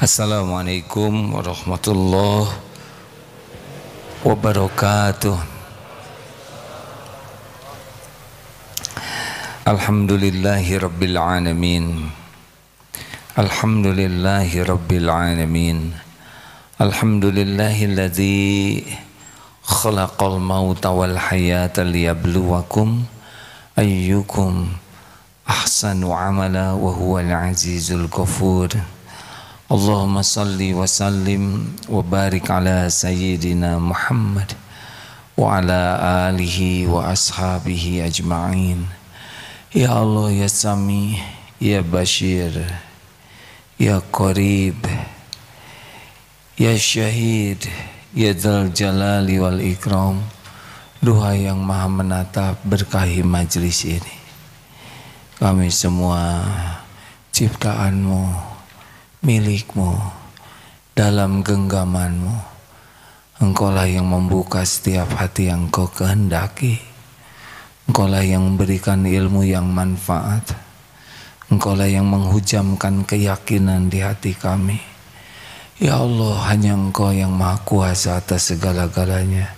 Assalamualaikum warahmatullahi wabarakatuh. Alhamdulillahi rabbil alamin. Alhamdulillahi rabbil alamin. Alhamdulillahilladzi khalaqal mauta wal hayata liyabluwakum ayyukum ahsanu amala wa huwal azizul ghafur. Allahumma salli wa sallim wa barik ala sayyidina Muhammad wa ala alihi wa ashabihi ajma'in. Ya Allah, ya Sami, ya Bashir, ya Qarib, ya Syahid, ya Dzal Jalali wal Ikram. Duha yang maha menatap, berkahi majlis ini. Kami semua ciptaanmu, milikmu, dalam genggamanmu. Engkaulah yang membuka setiap hati yang kau kehendaki. Engkaulah yang memberikan ilmu yang manfaat. Engkaulah yang menghujamkan keyakinan di hati kami. Ya Allah, hanya Engkau yang maha kuasa atas segala-galanya.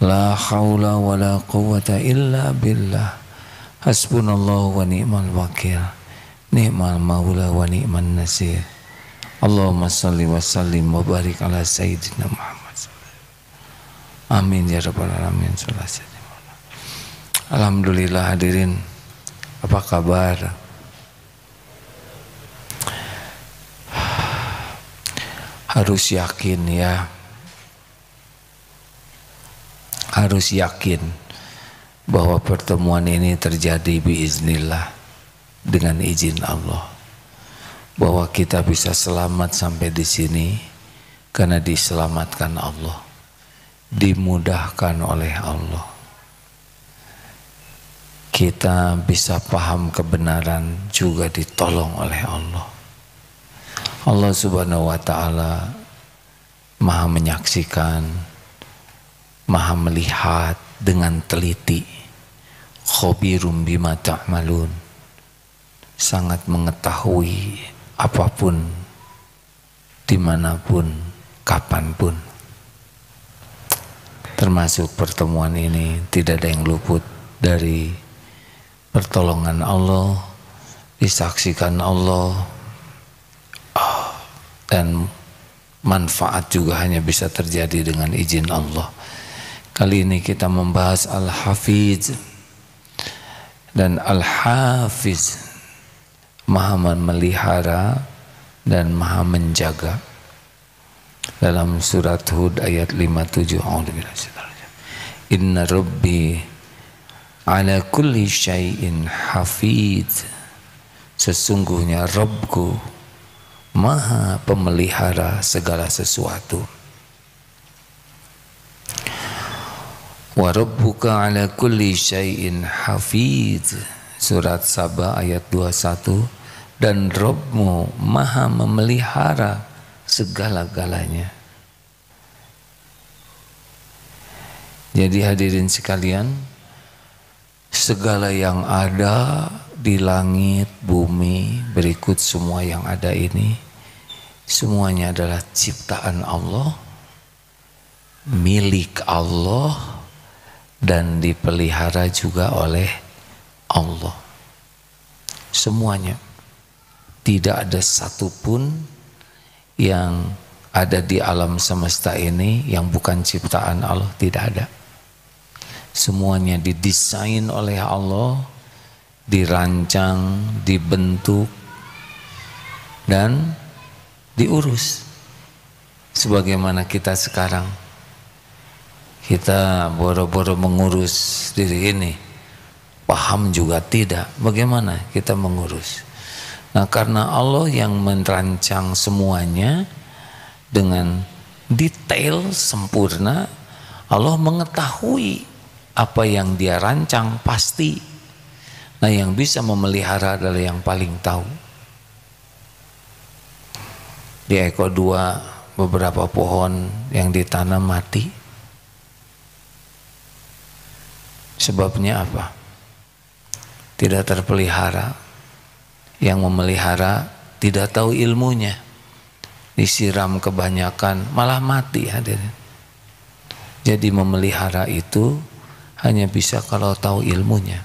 La haula wa la quwwata illa billah. Hasbunallahu wa ni'mal wakil. Ni'mal maula wa ni'man nasir. Allahumma salli wa sallim wa barik ala sayyidina Muhammad. Amin ya rabbal alamin. Alhamdulillah hadirin, apa kabar? Harus yakin ya, harus yakin bahwa pertemuan ini terjadi biiznillah, dengan izin Allah, bahwa kita bisa selamat sampai di sini karena diselamatkan Allah, dimudahkan oleh Allah. Kita bisa paham kebenaran juga ditolong oleh Allah. Allah Subhanahu wa ta'ala maha menyaksikan, maha melihat dengan teliti. Khobirum bima ta'malun, sangat mengetahui apapun, dimanapun, kapanpun. Termasuk pertemuan ini tidak ada yang luput dari pertolongan Allah, disaksikan Allah, dan manfaat juga hanya bisa terjadi dengan izin Allah. Kali ini kita membahas Al-Hafiz, dan Al-Hafiz maha memelihara dan maha menjaga. Dalam surat Hud ayat 57, Inna Rabbi ala kulli syai'in hafiz. Sesungguhnya Rabbku maha pemelihara segala sesuatu. Wa rabbuka ala kulli syai'in hafiz. Surat Saba ayat 21. Dan Rabbmu maha memelihara segala-galanya. Jadi hadirin sekalian, segala yang ada di langit, bumi, berikut semua yang ada ini, semuanya adalah ciptaan Allah, milik Allah, dan dipelihara juga oleh Allah. Semuanya. Tidak ada satupun yang ada di alam semesta ini yang bukan ciptaan Allah, tidak ada. Semuanya didesain oleh Allah, dirancang, dibentuk, dan diurus. Sebagaimana kita sekarang, kita boro-boro mengurus diri ini, paham juga tidak bagaimana kita mengurus. Nah, karena Allah yang merancang semuanya dengan detail sempurna, Allah mengetahui apa yang dia rancang pasti. Nah, yang bisa memelihara adalah yang paling tahu. Di Eko 2 beberapa pohon yang ditanam mati. Sebabnya apa? Tidak terpelihara. Yang memelihara tidak tahu ilmunya. disiram kebanyakan malah mati hadirin. Jadi memelihara itu hanya bisa kalau tahu ilmunya.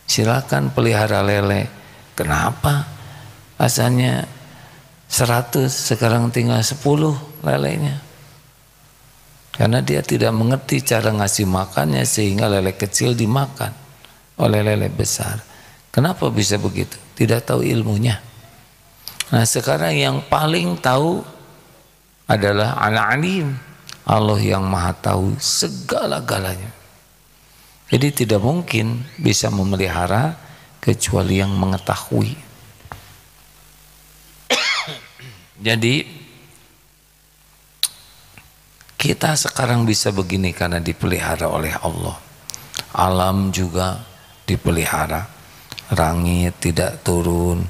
Silakan pelihara lele. Kenapa? Asalnya 100 sekarang tinggal 10 lelenya. Karena dia tidak mengerti cara ngasih makannya sehingga lele kecil dimakan oleh lele besar. Kenapa bisa begitu? Tidak tahu ilmunya. Nah sekarang yang paling tahu adalah Al-Alim, Allah yang maha tahu segala-galanya. Jadi tidak mungkin bisa memelihara kecuali yang mengetahui. Jadi kita sekarang bisa begini karena dipelihara oleh Allah. Alam juga dipelihara, langit tidak turun,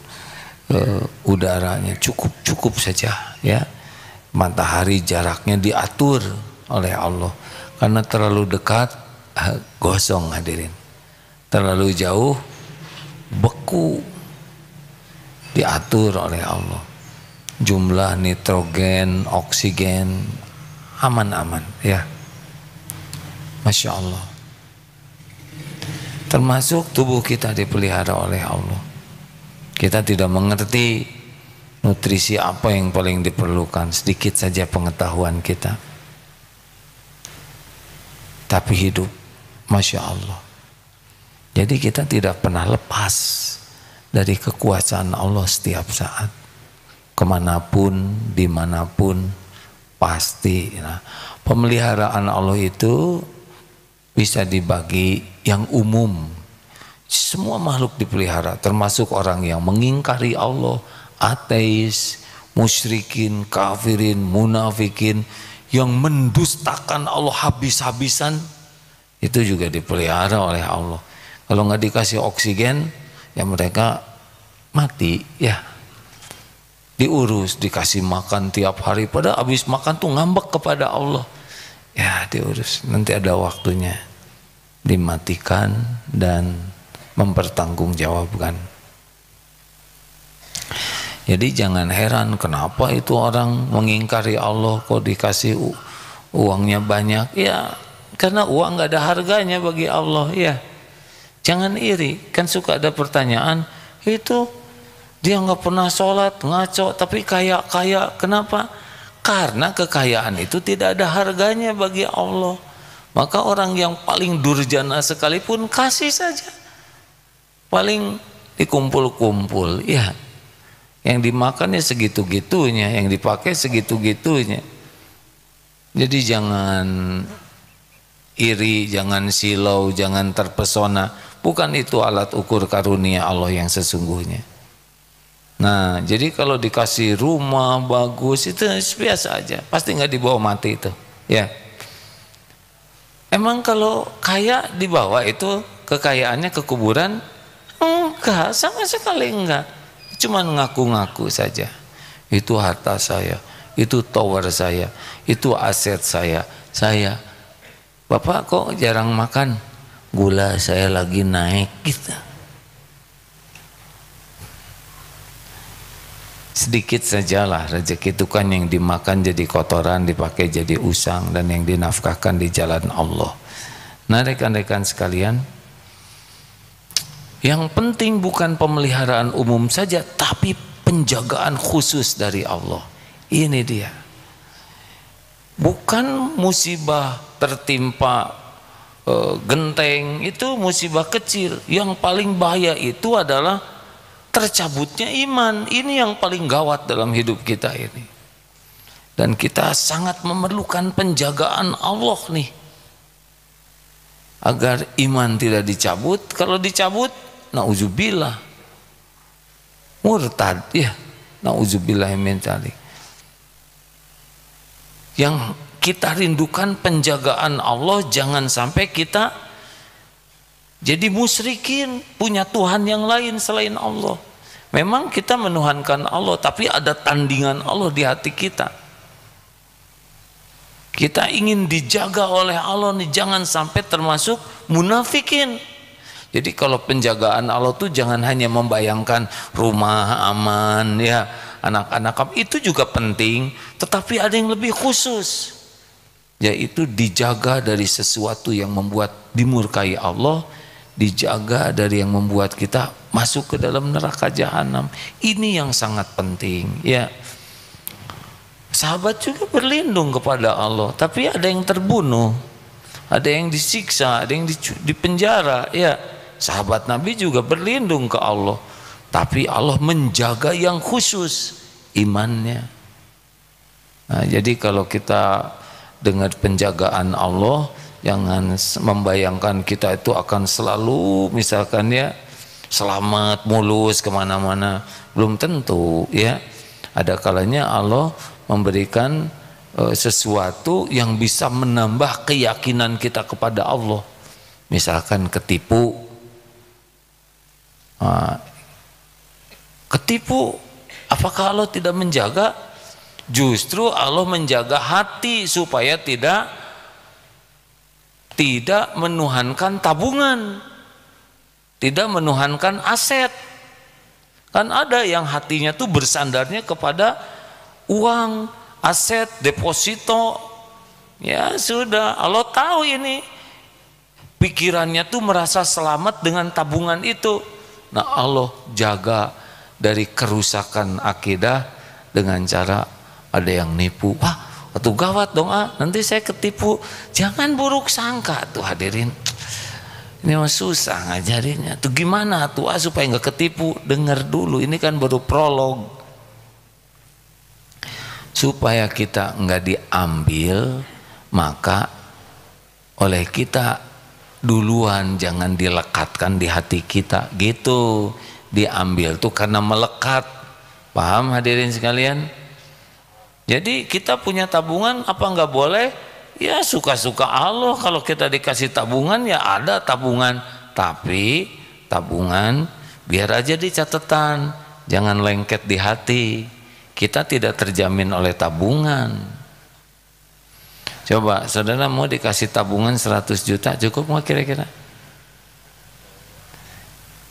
udaranya cukup saja ya. Matahari jaraknya diatur oleh Allah. Karena terlalu dekat gosong hadirin, terlalu jauh beku, diatur oleh Allah. Jumlah nitrogen, oksigen aman-aman ya, Masya Allah. Termasuk tubuh kita dipelihara oleh Allah. Kita tidak mengerti nutrisi apa yang paling diperlukan, sedikit saja pengetahuan kita, tapi hidup Masya Allah. Jadi kita tidak pernah lepas dari kekuasaan Allah setiap saat, kemanapun, dimanapun, pasti. Nah, pemeliharaan Allah itu bisa dibagi yang umum. Semua makhluk dipelihara, termasuk orang yang mengingkari Allah, ateis, musyrikin, kafirin, munafikin, yang mendustakan Allah habis-habisan, itu juga dipelihara oleh Allah. Kalau nggak dikasih oksigen, ya mereka mati ya. Diurus, dikasih makan tiap hari, pada habis makan tuh ngambek kepada Allah. Ya diurus, nanti ada waktunya dimatikan dan mempertanggungjawabkan. Jadi jangan heran kenapa itu orang mengingkari Allah kok dikasih uangnya banyak. Ya karena uang nggak ada harganya bagi Allah ya. Jangan iri, kan suka ada pertanyaan, itu dia nggak pernah sholat, ngaco, tapi kaya-kaya. Kenapa? Karena kekayaan itu tidak ada harganya bagi Allah. Maka orang yang paling durjana sekalipun kasih saja, paling dikumpul-kumpul ya. Yang dimakannya segitu-gitunya, yang dipakai segitu-gitunya. Jadi jangan iri, jangan silau, jangan terpesona. Bukan itu alat ukur karunia Allah yang sesungguhnya. Nah, jadi kalau dikasih rumah bagus itu biasa aja, pasti nggak dibawa mati itu, ya. Emang kalau kaya dibawa itu kekayaannya ke kuburan? Enggak, sama sekali enggak. Cuman ngaku-ngaku saja. Itu harta saya, itu tower saya, itu aset saya. Bapak kok jarang makan? Gula saya lagi naik gitu. Sedikit sajalah rezeki itu kan yang dimakan jadi kotoran, dipakai jadi usang, dan yang dinafkahkan di jalan Allah. Nah rekan-rekan sekalian, yang penting bukan pemeliharaan umum saja, tapi penjagaan khusus dari Allah. Ini dia. Bukan musibah tertimpa genteng, itu musibah kecil. Yang paling bahaya itu adalah tercabutnya iman. Ini yang paling gawat dalam hidup kita ini. Dan kita sangat memerlukan penjagaan Allah nih, agar iman tidak dicabut. Kalau dicabut, nauzubillah, murtad ya, nauzubillah min dzalik. Yang kita rindukan penjagaan Allah, jangan sampai kita jadi musyrikin, punya Tuhan yang lain selain Allah. Memang kita menuhankan Allah, tapi ada tandingan Allah di hati kita. Kita ingin dijaga oleh Allah nih, jangan sampai termasuk munafikin. Jadi kalau penjagaan Allah tuh jangan hanya membayangkan rumah aman ya, anak-anak kamu itu juga penting, tetapi ada yang lebih khusus, yaitu dijaga dari sesuatu yang membuat dimurkai Allah, dijaga dari yang membuat kita masuk ke dalam neraka jahanam. Ini yang sangat penting ya. Sahabat juga berlindung kepada Allah, tapi ada yang terbunuh, ada yang disiksa, ada yang dipenjara ya. Sahabat Nabi juga berlindung ke Allah, tapi Allah menjaga yang khusus imannya. Nah, jadi kalau kita dengar penjagaan Allah, jangan membayangkan kita itu akan selalu misalkan ya selamat mulus kemana-mana, belum tentu ya. Ada kalanya Allah memberikan sesuatu yang bisa menambah keyakinan kita kepada Allah. Misalkan ketipu, ketipu, apakah Allah tidak menjaga? Justru Allah menjaga hati supaya tidak menuhankan tabungan, tidak menuhankan aset. Kan ada yang hatinya tuh bersandarnya kepada uang, aset, deposito. Ya sudah, Allah tahu ini. Pikirannya tuh merasa selamat dengan tabungan itu. Nah, Allah jaga dari kerusakan akidah dengan cara ada yang nipu. Wah, itu gawat dong, nanti saya ketipu. Jangan buruk sangka tuh hadirin. Ini mah susah ngajarinnya. Tuh gimana tuh supaya nggak ketipu? Dengar dulu, ini kan baru prolog. Supaya kita nggak diambil, maka oleh kita duluan, jangan dilekatkan di hati kita gitu. Diambil tuh karena melekat. Paham hadirin sekalian? Jadi kita punya tabungan, apa nggak boleh? Ya suka-suka Allah. Kalau kita dikasih tabungan ya ada tabungan, tapi tabungan biar aja di catatan, jangan lengket di hati. Kita tidak terjamin oleh tabungan. Coba saudara mau dikasih tabungan 100 juta, cukup nggak kira-kira?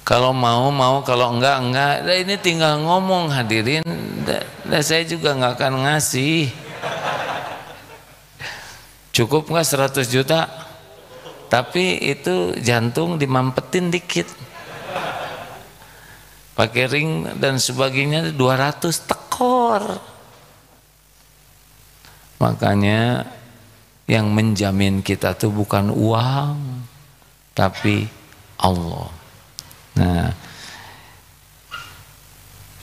Kalau mau, kalau enggak. Nah, ini tinggal ngomong hadirin. Nah, saya juga nggak akan ngasih. Cukup nggak 100 juta? Tapi itu jantung dimampetin dikit. Pakai ring dan sebagainya 200 tekor. Makanya yang menjamin kita tuh bukan uang, tapi Allah. Nah,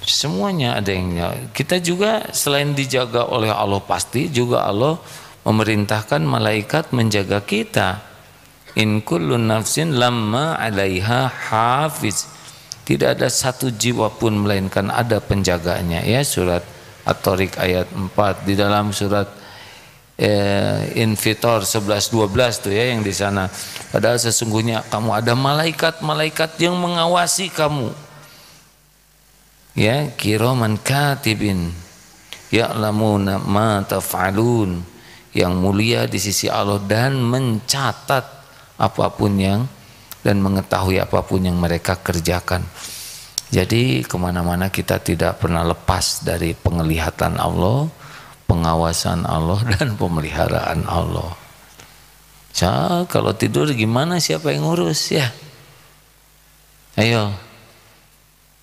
semuanya ada yang kita juga selain dijaga oleh Allah, pasti juga Allah memerintahkan malaikat menjaga kita. In kullu nafsin lamma 'alaiha hafiz. Tidak ada satu jiwa pun melainkan ada penjaganya ya. Surat At-Tariq ayat 4, di dalam surat Infitor 11-12 tuh ya yang di sana. Padahal sesungguhnya kamu ada malaikat-malaikat yang mengawasi kamu. Ya, kiraman katibin ya'lamuna ma taf'alun, yang mulia di sisi Allah dan mencatat apapun yang dan mengetahui apapun yang mereka kerjakan. Jadi kemana-mana kita tidak pernah lepas dari penglihatan Allah, pengawasan Allah dan pemeliharaan Allah. Kalau tidur gimana, siapa yang ngurus ya? Ayo,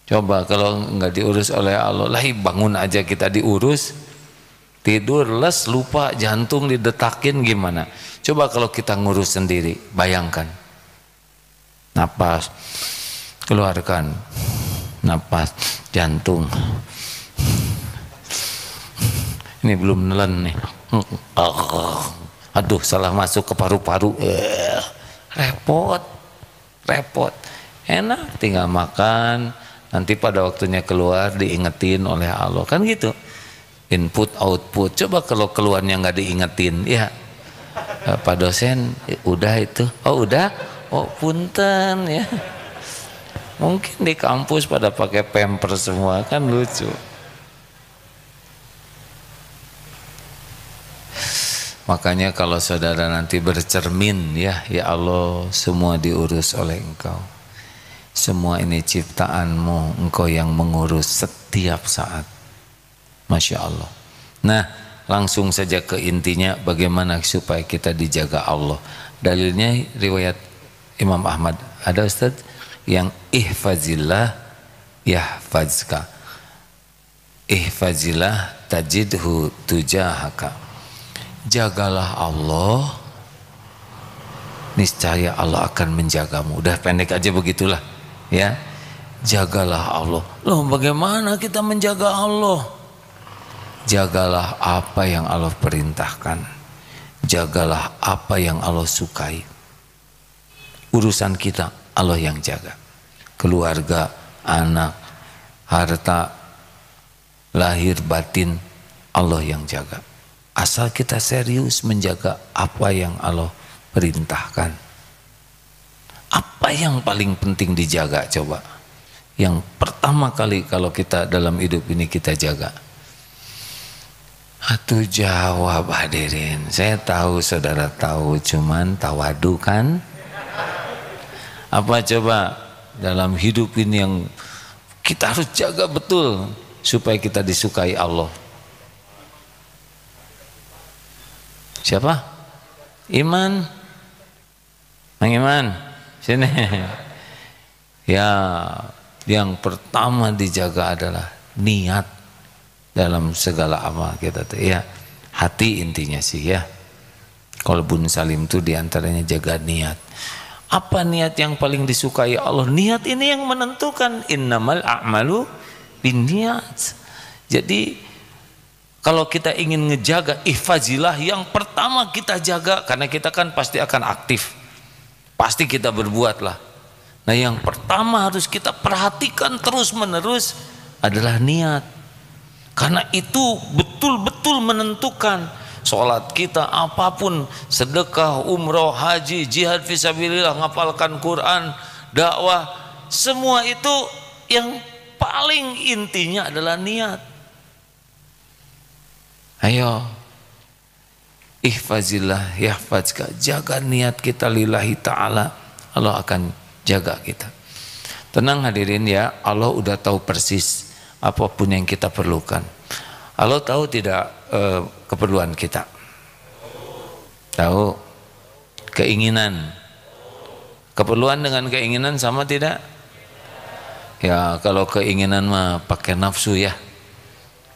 coba kalau nggak diurus oleh Allah, lah bangun aja kita diurus, tidur les lupa, jantung didetakin gimana? Coba kalau kita ngurus sendiri, bayangkan. Napas, keluarkan, napas, jantung. Ini belum nelen nih. Aduh, salah masuk ke paru-paru. Repot. Enak tinggal makan, nanti pada waktunya keluar diingetin oleh Allah, kan gitu. Input output. Coba kalau keluarnya nggak diingetin, ya Pak dosen, udah itu. Oh udah, oh punten ya. Mungkin di kampus pada pakai pamper semua, kan lucu. Makanya kalau saudara nanti bercermin, ya Allah, semua diurus oleh Engkau. Semua ini ciptaanmu, Engkau yang mengurus setiap saat. Masya Allah. Nah, langsung saja ke intinya, bagaimana supaya kita dijaga Allah. Dalilnya riwayat Imam Ahmad. Ada Ustaz yang ihfazillah yahfazka, ihfazillah tajidhu tujahaka. Jagalah Allah, niscaya Allah akan menjagamu. Udah pendek aja begitulah ya. Jagalah Allah. Loh, bagaimana kita menjaga Allah? Jagalah apa yang Allah perintahkan, jagalah apa yang Allah sukai. Urusan kita Allah yang jaga. Keluarga, anak, harta, lahir batin, Allah yang jaga. Asal kita serius menjaga apa yang Allah perintahkan. Apa yang paling penting dijaga coba? Yang pertama kali kalau kita dalam hidup ini kita jaga. Atuh jawab hadirin. Saya tahu saudara tahu, cuman tawadu kan? Apa coba dalam hidup ini yang kita harus jaga betul supaya kita disukai Allah? Siapa? Iman. Mang Iman, sini. Ya, yang pertama dijaga adalah niat dalam segala amal kita tuh ya. Hati intinya sih ya. Qalbun salim itu diantaranya jaga niat. Apa niat yang paling disukai Allah? Niat ini yang menentukan. Innamal a'malu binniyat. Jadi kalau kita ingin ngejaga ihfazillah, yang pertama kita jaga, karena kita kan pasti akan aktif, pasti kita berbuat lah. Nah, yang pertama harus kita perhatikan terus menerus adalah niat, karena itu betul-betul menentukan sholat kita, apapun, sedekah, umroh, haji, jihad fisabilillah, ngapalkan Quran, dakwah, semua itu yang paling intinya adalah niat. Ayo, ihfazillah yahfazka, jaga niat kita lillahi ta'ala, Allah akan jaga kita. Tenang hadirin ya, Allah udah tahu persis apapun yang kita perlukan. Allah tahu tidak keperluan kita? Tahu. Keinginan, keperluan dengan keinginan sama tidak? Ya, kalau keinginan mah pakai nafsu ya.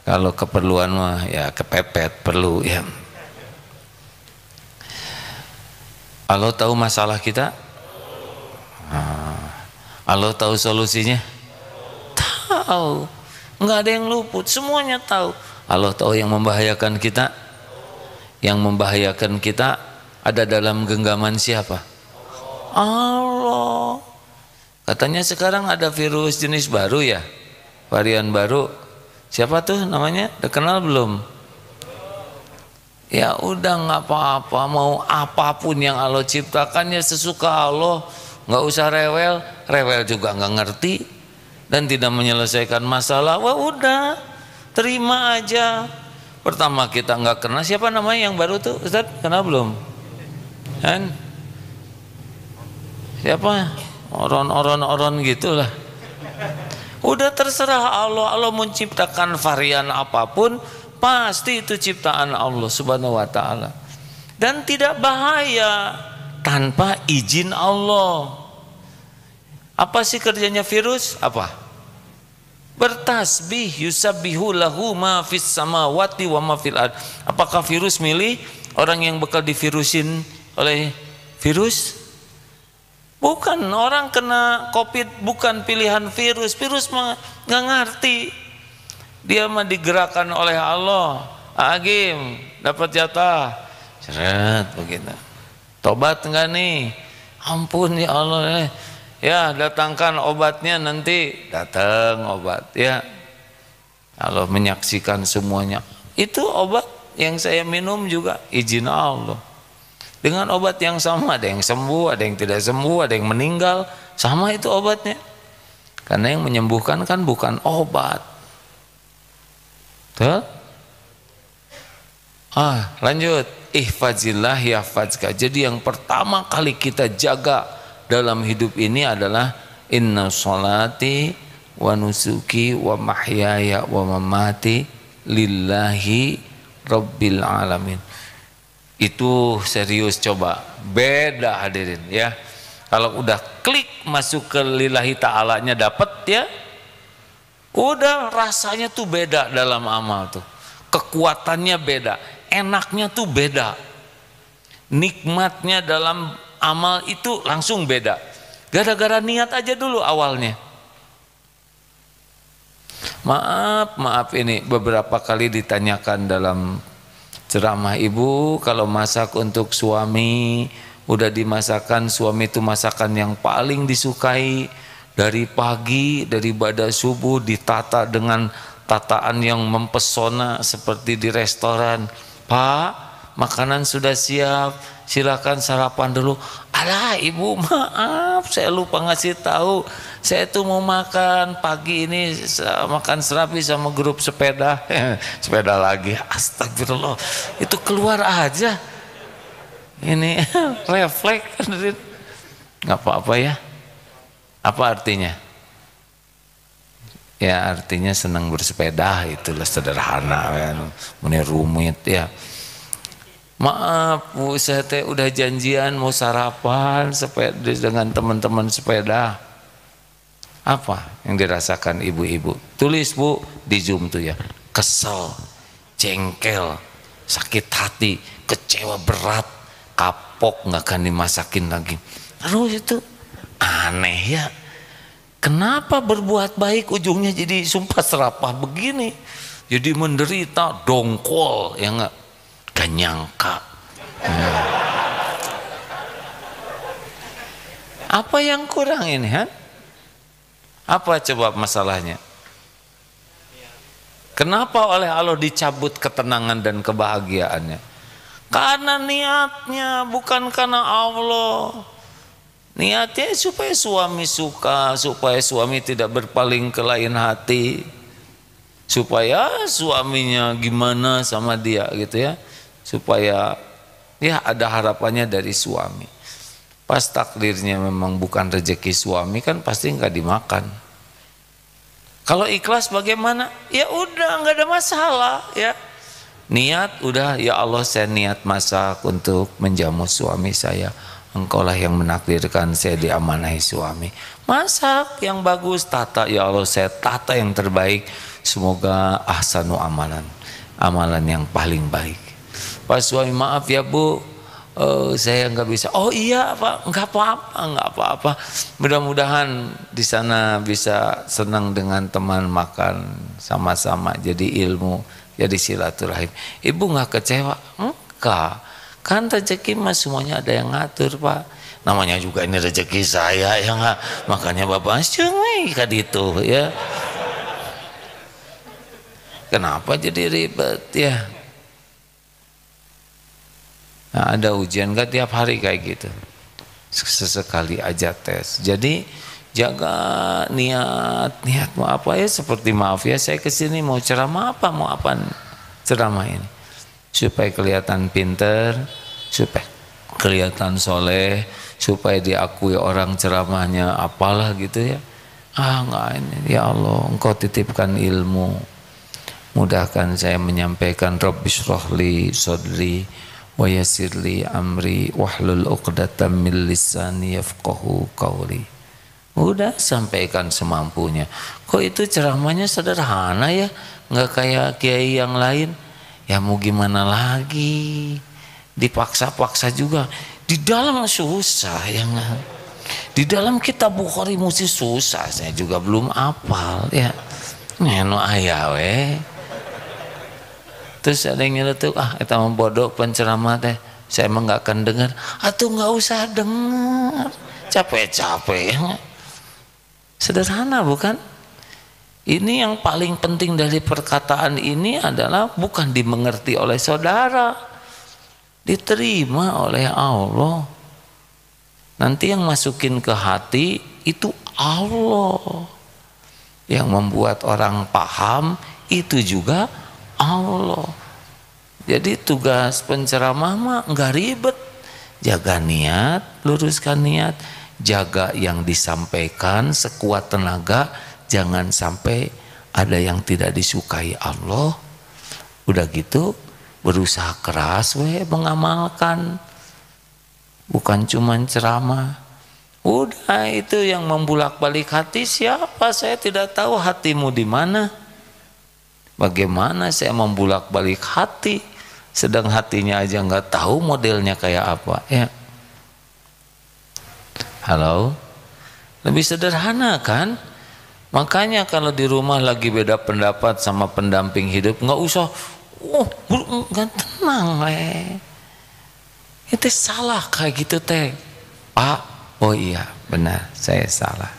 Kalau keperluan mah ya kepepet, perlu ya. Allah tahu masalah kita? Allah tahu solusinya? Tahu. Enggak ada yang luput, semuanya tahu. Allah tahu yang membahayakan kita. Yang membahayakan kita ada dalam genggaman siapa? Allah. Katanya sekarang ada virus jenis baru ya, varian baru. Siapa tuh namanya? Udah kenal belum? Ya udah, nggak apa-apa, mau apapun yang Allah ciptakan ya sesuka Allah, nggak usah rewel, rewel juga nggak ngerti dan tidak menyelesaikan masalah. Wah udah, terima aja. Pertama kita nggak kenal, siapa namanya yang baru tuh Ustaz? Kenal belum? Kan? Siapa? Oron gitulah. Udah terserah Allah. Allah menciptakan varian apapun, pasti itu ciptaan Allah subhanahu wa ta'ala, dan tidak bahaya tanpa izin Allah. Apa sih kerjanya virus? Apa? Bertasbih, yusabbihu lahu ma fis samawati wa ma fil ard. Apakah virus milih orang yang bakal divirusin oleh virus? Bukan. Orang kena COVID bukan pilihan virus. Virus mah nggak ngerti. Dia mah digerakkan oleh Allah. Agim dapat jatah, seret begitu. Tobat enggak nih? Ampun ya Allah, ya datangkan obatnya, nanti datang obat ya. Allah menyaksikan semuanya. Itu obat yang saya minum juga izin Allah. Dengan obat yang sama, ada yang sembuh, ada yang tidak sembuh, ada yang meninggal, sama itu obatnya. Karena yang menyembuhkan kan bukan obat. Tuh? Lanjut. Ihfazillah yahfazka. Jadi yang pertama kali kita jaga dalam hidup ini adalah inna sholati wa nusuki wa mahyaya wa mamati lillahi rabbil alamin. Itu serius, coba beda hadirin ya. Kalau udah klik masuk ke lillahi ta'alanya dapat ya, udah rasanya tuh beda dalam amal tuh, kekuatannya beda, enaknya tuh beda, nikmatnya dalam amal itu langsung beda, gara-gara niat aja dulu awalnya. Maaf ini beberapa kali ditanyakan dalam ceramah, ibu kalau masak untuk suami, udah dimasakan suami itu masakan yang paling disukai, dari pagi, dari pada subuh ditata dengan tataan yang mempesona seperti di restoran. Pak, makanan sudah siap, silakan sarapan dulu. Alah ibu, maaf saya lupa ngasih tahu, saya tuh mau makan pagi ini, makan serabi sama grup sepeda. Sepeda lagi, astagfirullah, itu keluar aja ini. Refleks, nggak apa-apa ya. Apa artinya? Ya artinya senang bersepeda, itulah sederhana kan, ini rumit ya. Maaf Bu, saya teh udah janjian mau sarapan sepeda dengan teman-teman sepeda. Apa yang dirasakan ibu-ibu? Tulis Bu di Zoom tuh ya. Kesel, jengkel, sakit hati, kecewa berat, kapok, nggak akan dimasakin lagi. Terus itu aneh ya. Kenapa berbuat baik ujungnya jadi sumpah serapah begini? Jadi menderita, dongkol ya nggak? Gak nyangka. Apa yang kurang ini kan? Apa coba masalahnya? Kenapa oleh Allah dicabut ketenangan dan kebahagiaannya? Karena niatnya, bukan karena Allah. Niatnya supaya suami suka, supaya suami tidak berpaling ke lain hati, supaya suaminya gimana sama dia gitu ya, supaya ya ada harapannya dari suami. Pas takdirnya memang bukan rezeki suami kan pasti nggak dimakan. Kalau ikhlas bagaimana? Ya udah nggak ada masalah ya. Niat udah, ya Allah saya niat masak untuk menjamu suami saya. Engkaulah yang menakdirkan saya diamanahi suami. Masak yang bagus, tata, ya Allah saya tata yang terbaik. Semoga ahsanu amalan, amalan yang paling baik. Pak suami, maaf ya Bu, saya nggak bisa. Oh iya Pak, nggak apa-apa, nggak apa-apa. Mudah-mudahan di sana bisa senang dengan teman makan sama-sama, jadi ilmu, jadi silaturahim. Ibu nggak kecewa? Enggak. Kan rezeki mas semuanya ada yang ngatur Pak. Namanya juga ini rezeki saya ya nggak. Makanya Bapak cengeng kan itu ya. Kenapa jadi ribet ya? Nah, ada ujian gak tiap hari kayak gitu? Sesekali aja tes. Jadi jaga niat mau apa ya, seperti maaf ya saya kesini mau ceramah apa, mau apa ceramah ini supaya kelihatan pinter, supaya kelihatan soleh, supaya diakui orang ceramahnya apalah gitu ya. Enggak, ini ya Allah Engkau titipkan ilmu, mudahkan saya menyampaikan. Rabbi shrahli sadri wa yassirli amri wahlul 'uqdatam min lisani yafqahu qawli. Udah sampaikan semampunya. Kok itu ceramahnya sederhana ya, nggak kayak kiai yang lain. Ya mau gimana lagi, dipaksa-paksa juga. Di dalam susah ya, di dalam kitab Bukhari mesti susah, saya juga belum hafal ya. Ngeno aya we. Terus ada yang nyeletuk, kita mau bodoh penceramah teh, saya emang nggak akan dengar. Atuh nggak usah dengar, capek-capek ya. Sederhana bukan? Ini yang paling penting dari perkataan ini adalah bukan dimengerti oleh saudara, diterima oleh Allah. Nanti yang masukin ke hati itu Allah. Yang membuat orang paham itu juga Allah. Jadi tugas penceramah mah nggak ribet. Jaga niat, luruskan niat, jaga yang disampaikan sekuat tenaga. Jangan sampai ada yang tidak disukai Allah, Udah gitu berusaha keras mengamalkan, bukan cuman ceramah. Udah, itu yang membulak-balik hati siapa? Saya tidak tahu hatimu di mana. Bagaimana saya membulak-balik hati, sedang hatinya aja nggak tahu modelnya kayak apa ya. Halo, lebih sederhana kan? Makanya kalau di rumah lagi beda pendapat sama pendamping hidup, nggak usah, nggak tenang itu salah kayak gitu teh, Pak. Oh iya benar, saya salah.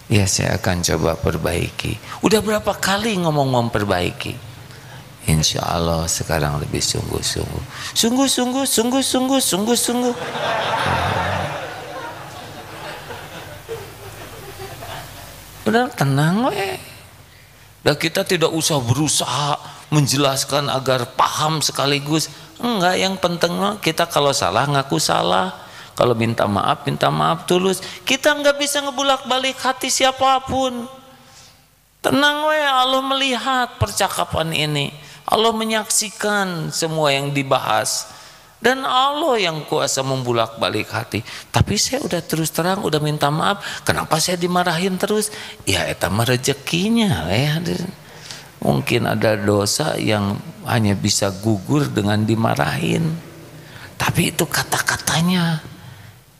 Ya saya akan coba perbaiki. Udah berapa kali ngomong memperbaiki? Insya Allah sekarang lebih sungguh-sungguh. Sungguh-sungguh. Udah tenang Udah, kita tidak usah berusaha menjelaskan agar paham sekaligus. Enggak, yang penting kita kalau salah ngaku salah. Kalau minta maaf tulus. Kita nggak bisa ngebulak-balik hati siapapun. Tenang Allah melihat percakapan ini. Allah menyaksikan semua yang dibahas. Dan Allah yang kuasa membulak-balik hati. Tapi saya udah terus terang, udah minta maaf. Kenapa saya dimarahin terus? Ya itu mah rezekinya Mungkin ada dosa yang hanya bisa gugur dengan dimarahin. Tapi itu kata-katanya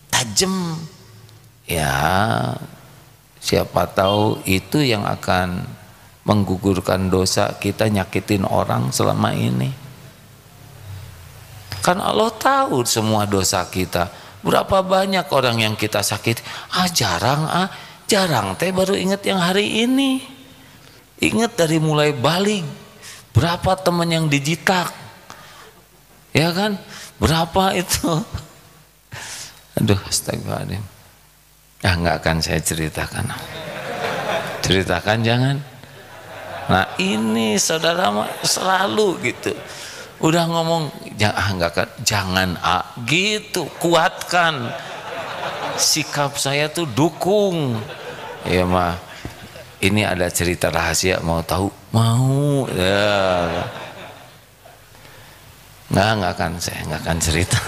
tajam. Ya siapa tahu itu yang akan menggugurkan dosa kita nyakitin orang selama ini. Kan Allah tahu semua dosa kita. Berapa banyak orang yang kita sakit. Jarang teh baru ingat yang hari ini. Ingat dari mulai balik. Berapa teman yang dijitak. Ya kan? Berapa itu? Aduh, astagfirullahaladzim. Nggak akan saya ceritakan. Ceritakan jangan. Nah ini saudara selalu gitu. Udah ngomong jangan gitu, kuatkan sikap saya tuh, dukung ya mah. Ini ada cerita rahasia, mau tahu? Mau ya. Nggak akan cerita.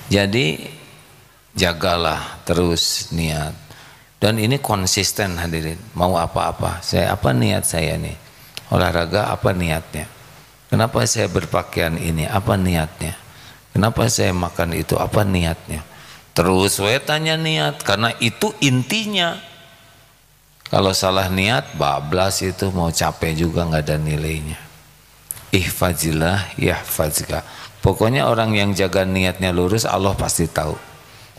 Jadi jagalah terus niat, dan ini konsisten hadirin. Mau apa-apa, saya apa niat saya nih? Olahraga apa niatnya? Kenapa saya berpakaian ini? Apa niatnya? Kenapa saya makan itu? Apa niatnya? Terus tanya niat, karena itu intinya. Kalau salah niat, bablas itu, mau capek juga nggak ada nilainya. Ihfazillah yahfazka. Pokoknya orang yang jaga niatnya lurus, Allah pasti tahu.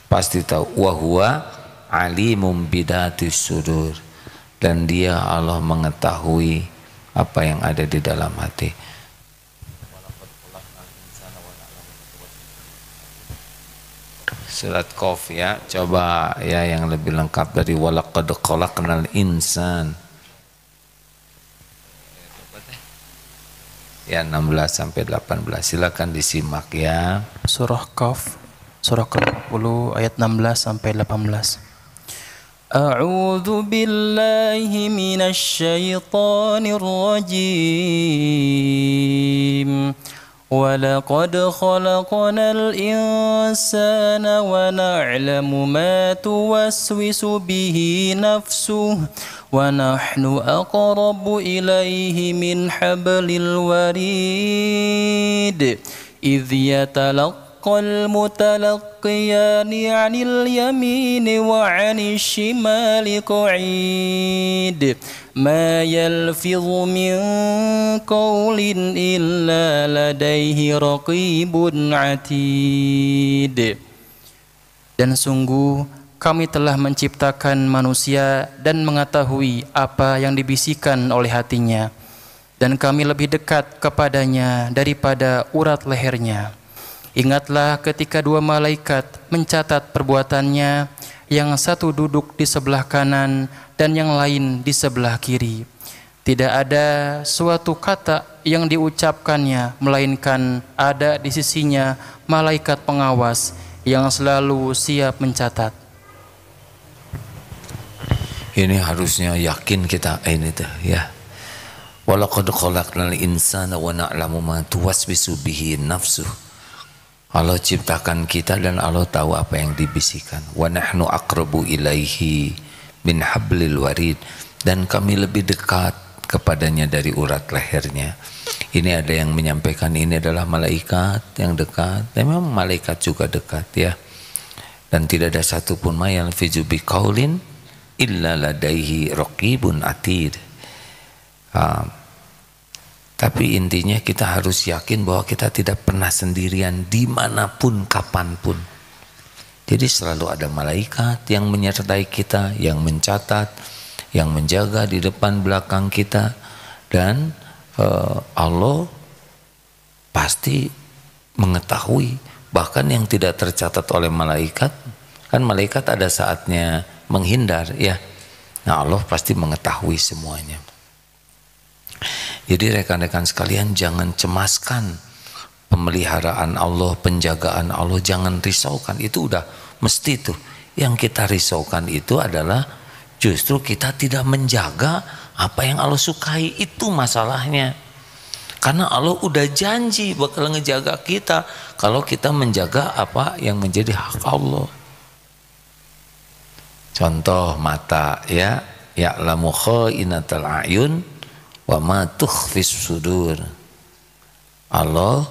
Pasti tahu. Wa huwa alimum bidatis sudur. Dan dia Allah mengetahui apa yang ada di dalam hati. Surat Qaf ya, coba ya yang lebih lengkap dari walaqad khalaqnal insan. Ya 16 sampai 18 silakan disimak ya. Surah Qaf, surah ke-20 ayat 16 sampai 18. A'udzu billahi minasy syaithanir rajim. Walaqad khalaqnal insana wa na'lamu ma tuwaswisu bihi nafsuhu wa nahnu aqrabu ilayhi min hablil warid idh yatalaqqal mutalaqqiyani 'anil yamini wa 'anil shimali qa'id ma yalfidhu min qawlin illa ladaihi raqibun 'atid. Dan sungguh kami telah menciptakan manusia dan mengetahui apa yang dibisikkan oleh hatinya, dan kami lebih dekat kepadanya daripada urat lehernya. Ingatlah ketika dua malaikat mencatat perbuatannya, yang satu duduk di sebelah kanan dan yang lain di sebelah kiri. Tidak ada suatu kata yang diucapkannya, melainkan ada di sisinya malaikat pengawas yang selalu siap mencatat. Ini harusnya yakin kita ini tuh ya. Walaqad khalaqnal insana wa na'lamu ma tuwaswisu bihi nafsuh. Allah ciptakan kita dan Allah tahu apa yang dibisikkan. Wa nahnu aqrabu ilaihi min hablil warid, dan kami lebih dekat kepadanya dari urat lehernya. Ini ada yang menyampaikan ini adalah malaikat yang dekat. Dan memang malaikat juga dekat ya. Dan tidak ada satupun ma yalfizu biqaulin illa ladaihi raqibun atid. Tapi intinya kita harus yakin bahwa kita tidak pernah sendirian dimanapun, kapanpun. Jadi selalu ada malaikat yang menyertai kita, yang mencatat, yang menjaga di depan belakang kita. Dan Allah pasti mengetahui, bahkan yang tidak tercatat oleh malaikat, kan malaikat ada saatnya menghindar ya. Nah Allah pasti mengetahui semuanya. Jadi rekan-rekan sekalian, jangan cemaskan pemeliharaan Allah, penjagaan Allah, jangan risaukan. Itu udah mesti tuh. Yang kita risaukan itu adalah justru kita tidak menjaga apa yang Allah sukai, itu masalahnya. Karena Allah udah janji bakal ngejaga kita kalau kita menjaga apa yang menjadi hak Allah. Contoh mata ya, ya'lamu kha'inatal a'yun wa ma tukhfis sudur. Allah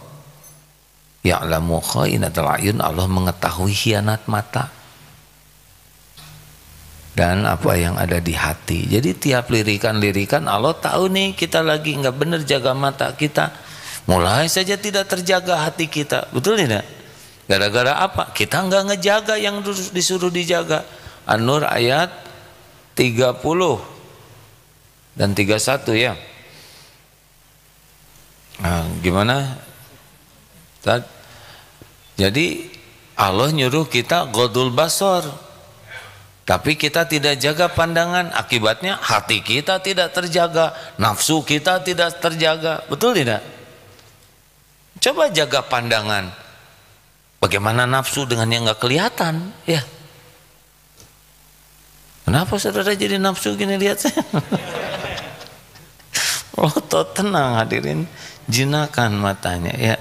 ya'lamu kha'inatal a'yun, Allah mengetahui khianat mata dan apa yang ada di hati. Jadi tiap lirikan-lirikan Allah tahu nih kita lagi nggak benar jaga mata kita, mulai saja tidak terjaga hati kita, betul tidak? Gara-gara apa? Kita nggak ngejaga yang disuruh dijaga. An-Nur ayat 30 dan 31 ya. Nah, gimana? Jadi Allah nyuruh kita ghodul basor, tapi kita tidak jaga pandangan. Akibatnya hati kita tidak terjaga, nafsu kita tidak terjaga, betul tidak? Coba jaga pandangan. Bagaimana nafsu dengan yang nggak kelihatan ya? Kenapa saudara jadi nafsu gini, lihat saya? Oh, tenang hadirin, jinakan matanya ya.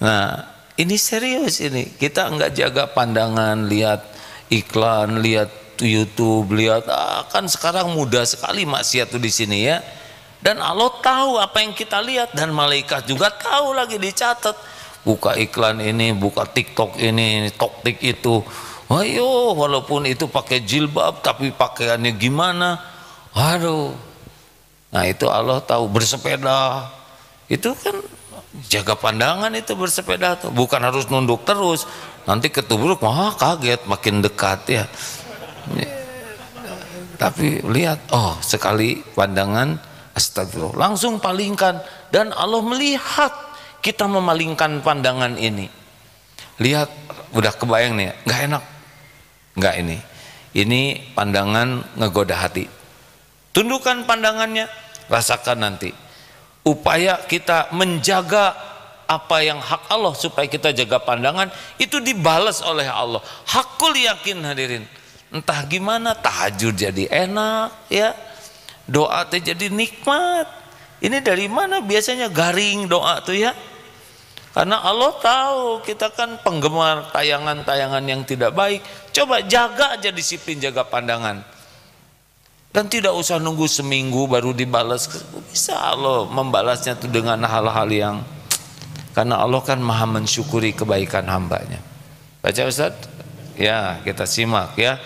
Nah, ini serius ini. Kita enggak jaga pandangan, lihat iklan, lihat YouTube, lihat kan sekarang mudah sekali maksiat tuh di sini ya. Dan Allah tahu apa yang kita lihat, dan malaikat juga tahu lagi dicatat. Buka iklan ini, buka TikTok ini, toktik itu. Ayo, walaupun itu pakai jilbab tapi pakaiannya gimana? Aduh. Nah, itu Allah tahu. Bersepeda itu kan jaga pandangan, itu bersepeda tuh. Bukan harus nunduk terus. Nanti ketubruk, wah kaget makin dekat ya. Tapi lihat, oh sekali pandangan, astagfirullah, langsung palingkan. Dan Allah melihat kita memalingkan pandangan ini. Lihat, udah kebayang nih, nggak enak. Enggak, ini pandangan ngegoda hati. Tundukkan pandangannya, rasakan nanti upaya kita menjaga apa yang hak Allah supaya kita jaga pandangan itu dibalas oleh Allah. Hakul yakin hadirin. Entah gimana, tahajud jadi enak ya, doa teh jadi nikmat. Ini dari mana biasanya garing doa tuh ya? Karena Allah tahu kita kan penggemar tayangan-tayangan yang tidak baik. Coba jaga aja disiplin jaga pandangan. Dan tidak usah nunggu seminggu baru dibalas. Bisa Allah membalasnya tuh dengan hal-hal yang, karena Allah kan maha mensyukuri kebaikan hambanya. Baca Ustaz? Ya, kita simak ya.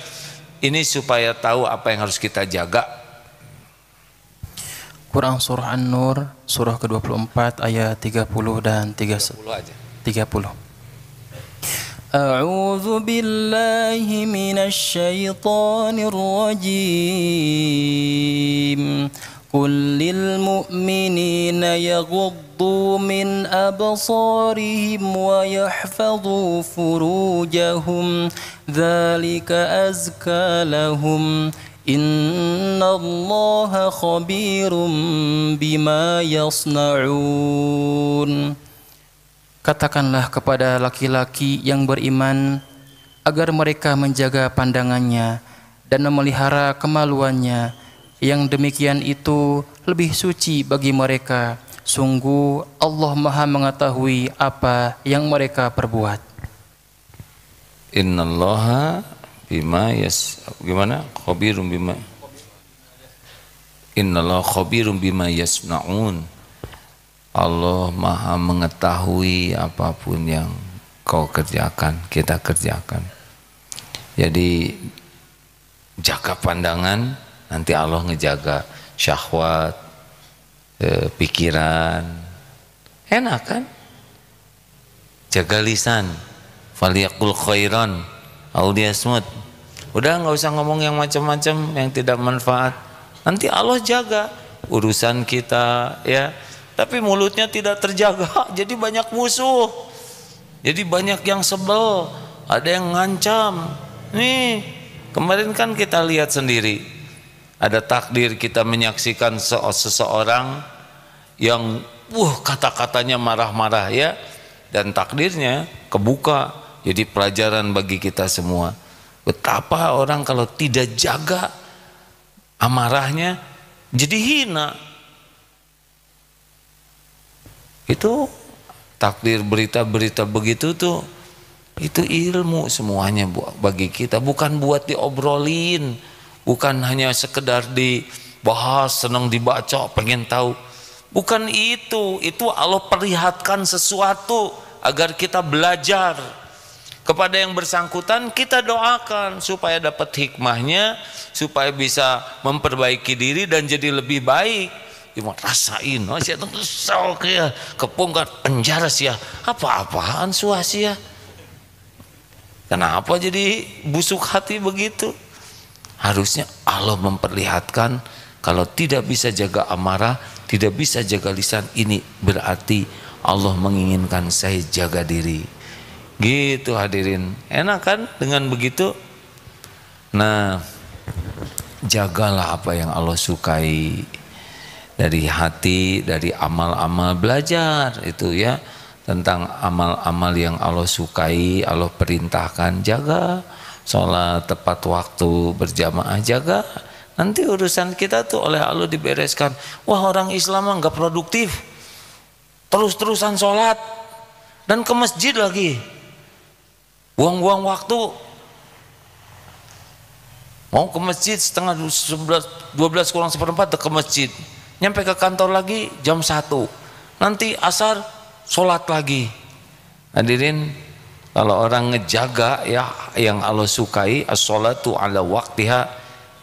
Ini supaya tahu apa yang harus kita jaga. Quran surah An-Nur surah ke-24 ayat 30 dan 31. 30. A'udzu billahi minasy syaithanir rajim. Qul lil mu'minina yaghuddu min absarihim wa yahfadhu furujahum dzalika azka lahum. Innallaha khabirum bima yasna'un. Katakanlah kepada laki-laki yang beriman agar mereka menjaga pandangannya dan memelihara kemaluannya. Yang demikian itu lebih suci bagi mereka. Sungguh Allah Maha mengetahui apa yang mereka perbuat. Innallaha bima gimana? Khabirum bima. Innallaha khabirum bima yasnaun. Allah Maha mengetahui apapun yang kau kerjakan, kita kerjakan. Jadi jaga pandangan, nanti Allah ngejaga syahwat, pikiran. Enak kan? Jaga lisan, faliyaqul khairan au liyasmut. Udah nggak usah ngomong yang macam-macam yang tidak manfaat. Nanti Allah jaga urusan kita ya. Tapi mulutnya tidak terjaga, jadi banyak musuh. Jadi banyak yang sebel, ada yang ngancam. Nih, kemarin kan kita lihat sendiri. Ada takdir kita menyaksikan seseorang yang kata-katanya marah-marah ya. Dan takdirnya kebuka, jadi pelajaran bagi kita semua. Betapa orang kalau tidak jaga amarahnya jadi hina. Itu takdir berita-berita begitu tuh, itu ilmu semuanya bagi kita, bukan buat diobrolin, bukan hanya sekedar dibahas, senang dibaca, pengen tahu. Bukan itu Allah perlihatkan sesuatu agar kita belajar. Kepada yang bersangkutan kita doakan supaya dapat hikmahnya, supaya bisa memperbaiki diri dan jadi lebih baik. Rasain, saya tuh kesal kayak kepungkat penjara sih ya, apa-apaan suasia. Kenapa jadi busuk hati begitu? Harusnya Allah memperlihatkan kalau tidak bisa jaga amarah, tidak bisa jaga lisan, ini berarti Allah menginginkan saya jaga diri. Gitu hadirin, enak kan dengan begitu? Nah, jagalah apa yang Allah sukai. Dari hati, dari amal-amal, belajar itu ya tentang amal-amal yang Allah sukai, Allah perintahkan, jaga sholat tepat waktu, berjamaah, jaga. Nanti urusan kita tuh oleh Allah dibereskan. Wah, orang Islam nggak produktif, terus-terusan sholat dan ke masjid lagi, buang-buang waktu. Mau ke masjid setengah 12 kurang seperempat ke masjid, nyampe ke kantor lagi jam 1, nanti asar sholat lagi. Hadirin, kalau orang ngejaga ya yang Allah sukai, as-sholatu ala waktiha,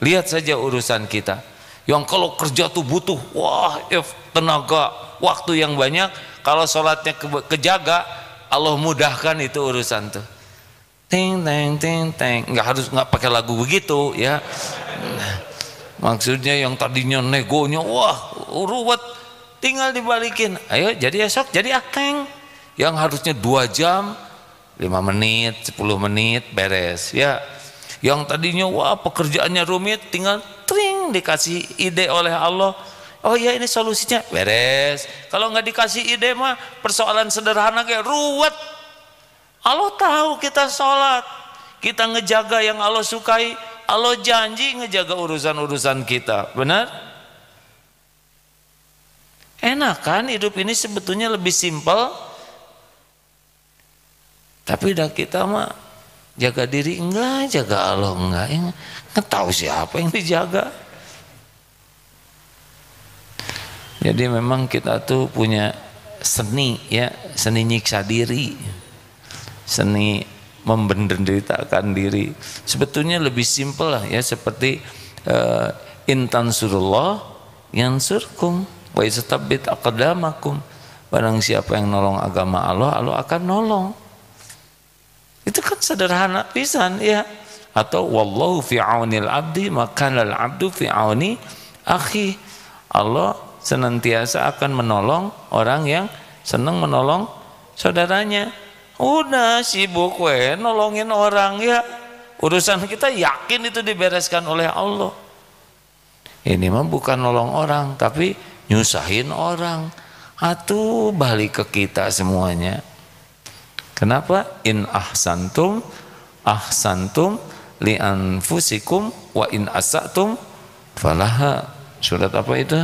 lihat saja urusan kita. Yang kalau kerja tuh butuh tenaga, waktu yang banyak, kalau sholatnya kejaga, Allah mudahkan itu urusan tuh. Ting teng ting teng, nggak pakai lagu begitu ya. Maksudnya yang tadinya negonya ruwet, tinggal dibalikin. Ayo jadi esok jadi akeng. Yang harusnya 2 jam 5 menit 10 menit beres ya. Yang tadinya pekerjaannya rumit, tinggal tring dikasih ide oleh Allah. Oh ya, ini solusinya, beres. Kalau nggak dikasih ide mah persoalan sederhana kayak ruwet. Allah tahu kita sholat, kita ngejaga yang Allah sukai, Allah janji ngejaga urusan-urusan kita, benar? Enak kan hidup ini sebetulnya lebih simpel. Tapi dah kita mah jaga diri enggak, jaga Allah enggak, nggak tahu siapa yang dijaga. Jadi memang kita tuh punya seni ya, seni nyiksa diri, seni membenderitakan diri. Sebetulnya lebih simpel lah ya, seperti intan surullah yansurkum wa istabbit aqdamakum. Barang siapa yang nolong agama Allah, Allah akan nolong. Itu kan sederhana pisan ya. Atau wallahu fi aunil abdi makanal abdu fi auni akhi. Allah senantiasa akan menolong orang yang senang menolong saudaranya. Udah sibuk nolongin orang ya, urusan kita yakin itu dibereskan oleh Allah. Ini mah bukan nolong orang tapi nyusahin orang. Atuh balik ke kita semuanya. Kenapa? In ahsantum li anfusikum wa in asatum falaha. Surat apa itu?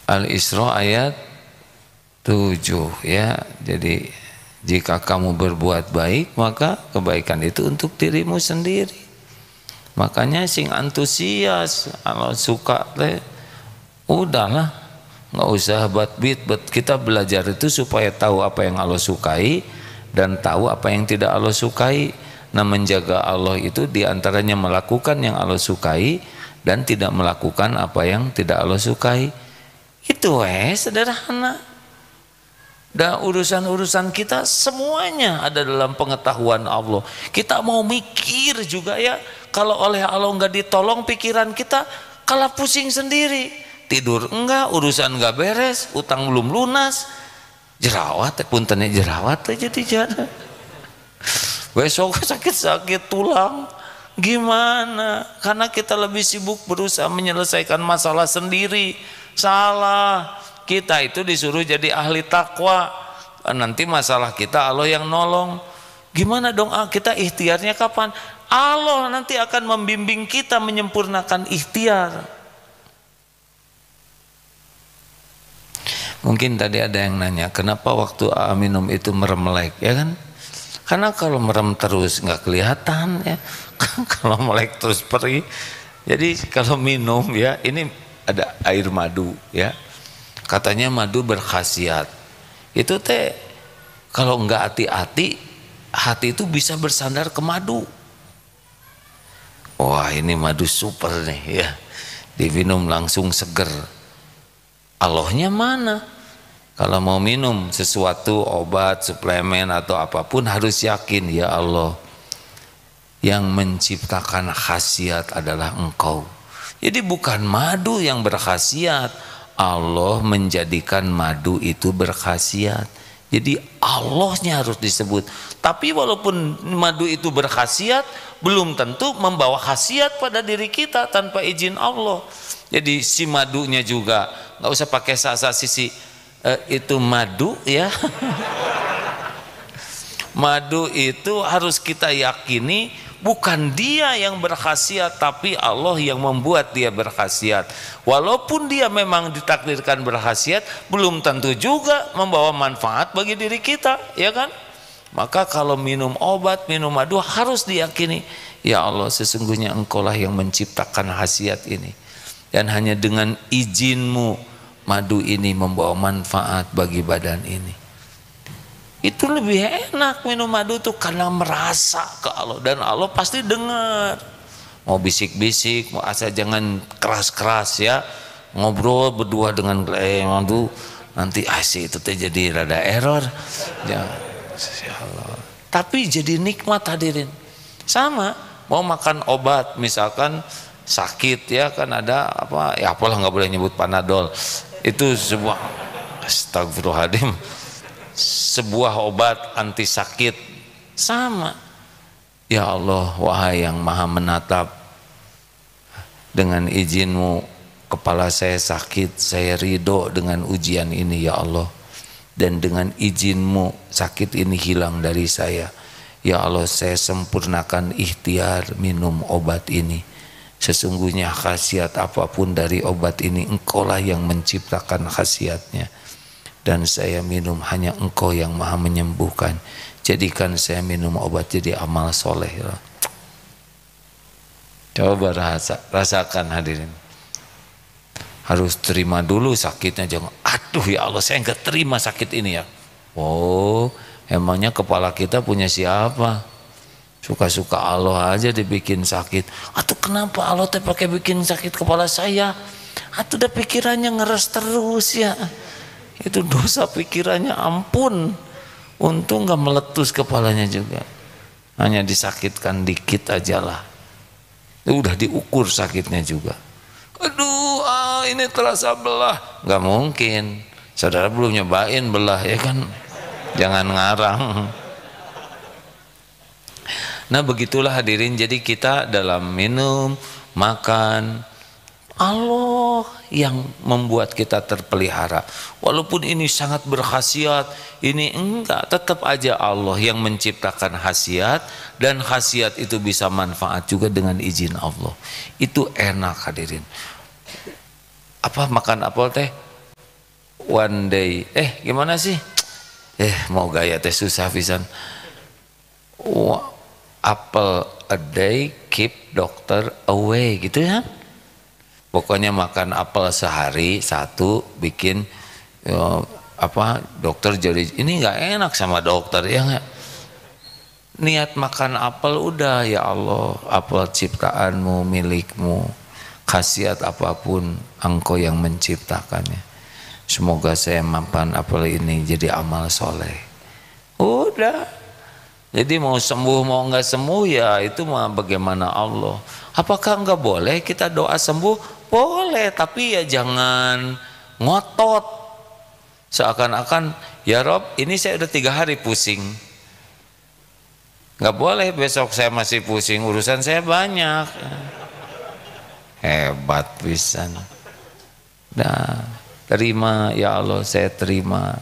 Al-Isra ayat 7 ya. Jadi jika kamu berbuat baik, maka kebaikan itu untuk dirimu sendiri. Makanya sing antusias, kalau suka udahlah, nggak usah bet. Kita belajar itu supaya tahu apa yang Allah sukai dan tahu apa yang tidak Allah sukai. Nah, menjaga Allah itu diantaranya melakukan yang Allah sukai dan tidak melakukan apa yang tidak Allah sukai. Itu sederhana. Dan urusan-urusan kita semuanya ada dalam pengetahuan Allah. Kita mau mikir juga ya, kalau oleh Allah nggak ditolong pikiran kita kalah pusing sendiri. Tidur enggak, urusan enggak beres, utang belum lunas, jerawat puntennya jerawat jadi jana. Besok sakit-sakit tulang, gimana? Karena kita lebih sibuk berusaha menyelesaikan masalah sendiri. Salah. Kita itu disuruh jadi ahli takwa. Nanti masalah kita Allah yang nolong. Gimana dong kita ikhtiarnya kapan? Allah nanti akan membimbing kita menyempurnakan ikhtiar. Mungkin tadi ada yang nanya, kenapa waktu minum itu merem-melek, ya kan? Karena kalau merem terus nggak kelihatan ya. Kalau melek terus pergi. Jadi kalau minum ya, ini ada air madu ya. Katanya madu berkhasiat. Itu kalau nggak hati-hati, hati itu bisa bersandar ke madu. Wah, ini madu super nih ya. Diminum langsung seger. Allahnya mana? Kalau mau minum sesuatu, obat, suplemen atau apapun harus yakin, ya Allah, yang menciptakan khasiat adalah Engkau. Jadi bukan madu yang berkhasiat, Allah menjadikan madu itu berkhasiat. Jadi Allahnya harus disebut. Tapi walaupun madu itu berkhasiat, belum tentu membawa khasiat pada diri kita tanpa izin Allah. Jadi si madunya juga nggak usah pakai sisi itu madu ya. Madu itu harus kita yakini bukan dia yang berkhasiat, tapi Allah yang membuat dia berkhasiat. Walaupun dia memang ditakdirkan berkhasiat, belum tentu juga membawa manfaat bagi diri kita, ya kan? Maka kalau minum obat, minum madu harus diyakini, ya Allah, sesungguhnya Engkaulah yang menciptakan khasiat ini, dan hanya dengan izin-Mu madu ini membawa manfaat bagi badan ini. Itu lebih enak minum madu tuh karena merasa ke Allah, dan Allah pasti dengar. Mau bisik-bisik, mau asal jangan keras-keras ya. Ngobrol berdua dengan madu nanti asik itu jadi rada error. Ya, Allah. Tapi jadi nikmat hadirin. Sama mau makan obat misalkan sakit ya, kan ada apa ya, apalah nggak boleh nyebut Panadol. Itu sebuah astagfirullahaladzim, sebuah obat anti sakit. Sama, ya Allah, wahai yang maha menatap, dengan izin-Mu kepala saya sakit, saya ridho dengan ujian ini ya Allah, dan dengan izin-Mu sakit ini hilang dari saya ya Allah. Saya sempurnakan ikhtiar minum obat ini. Sesungguhnya khasiat apapun dari obat ini Engkaulah yang menciptakan khasiatnya, dan saya minum hanya Engkau yang maha menyembuhkan. Jadikan saya minum obat jadi amal soleh. Coba rasakan hadirin. Harus terima dulu sakitnya, jangan aduh ya Allah saya nggak terima sakit ini ya. Oh, emangnya kepala kita punya siapa? Suka-suka Allah aja dibikin sakit. Atau kenapa Allah pakai bikin sakit kepala saya? Atau udah pikirannya ngeres terus ya. Itu dosa pikirannya, ampun. Untung gak meletus kepalanya juga. Hanya disakitkan dikit aja lah. Udah diukur sakitnya juga. Aduh, ini terasa belah. Gak mungkin. Saudara belum nyobain belah ya kan. Jangan ngarang. Nah begitulah hadirin, jadi kita dalam minum, makan, Allah yang membuat kita terpelihara. Walaupun ini sangat berkhasiat, ini enggak, tetap aja Allah yang menciptakan khasiat, dan khasiat itu bisa manfaat juga dengan izin Allah. Itu enak hadirin. Apa makan apel teh? one day. Gimana sih? Mau gaya teh susah pisan. Apple a day keep doctor away gitu ya. Pokoknya makan apel sehari satu bikin dokter jadi ini nggak enak sama dokter ya nggak. Niat makan apel udah, ya Allah, apel ciptaanmu, milikmu, khasiat apapun engkau yang menciptakannya. Semoga saya makan apel ini jadi amal soleh. Udah. Jadi mau sembuh mau nggak sembuh ya itu mah bagaimana Allah. Apakah nggak boleh kita doa sembuh? Boleh, tapi ya jangan ngotot. Seakan-akan ya Rob ini saya udah 3 hari pusing. Nggak boleh besok saya masih pusing, urusan saya banyak. Hebat pisan. Nah, terima ya Allah, saya terima.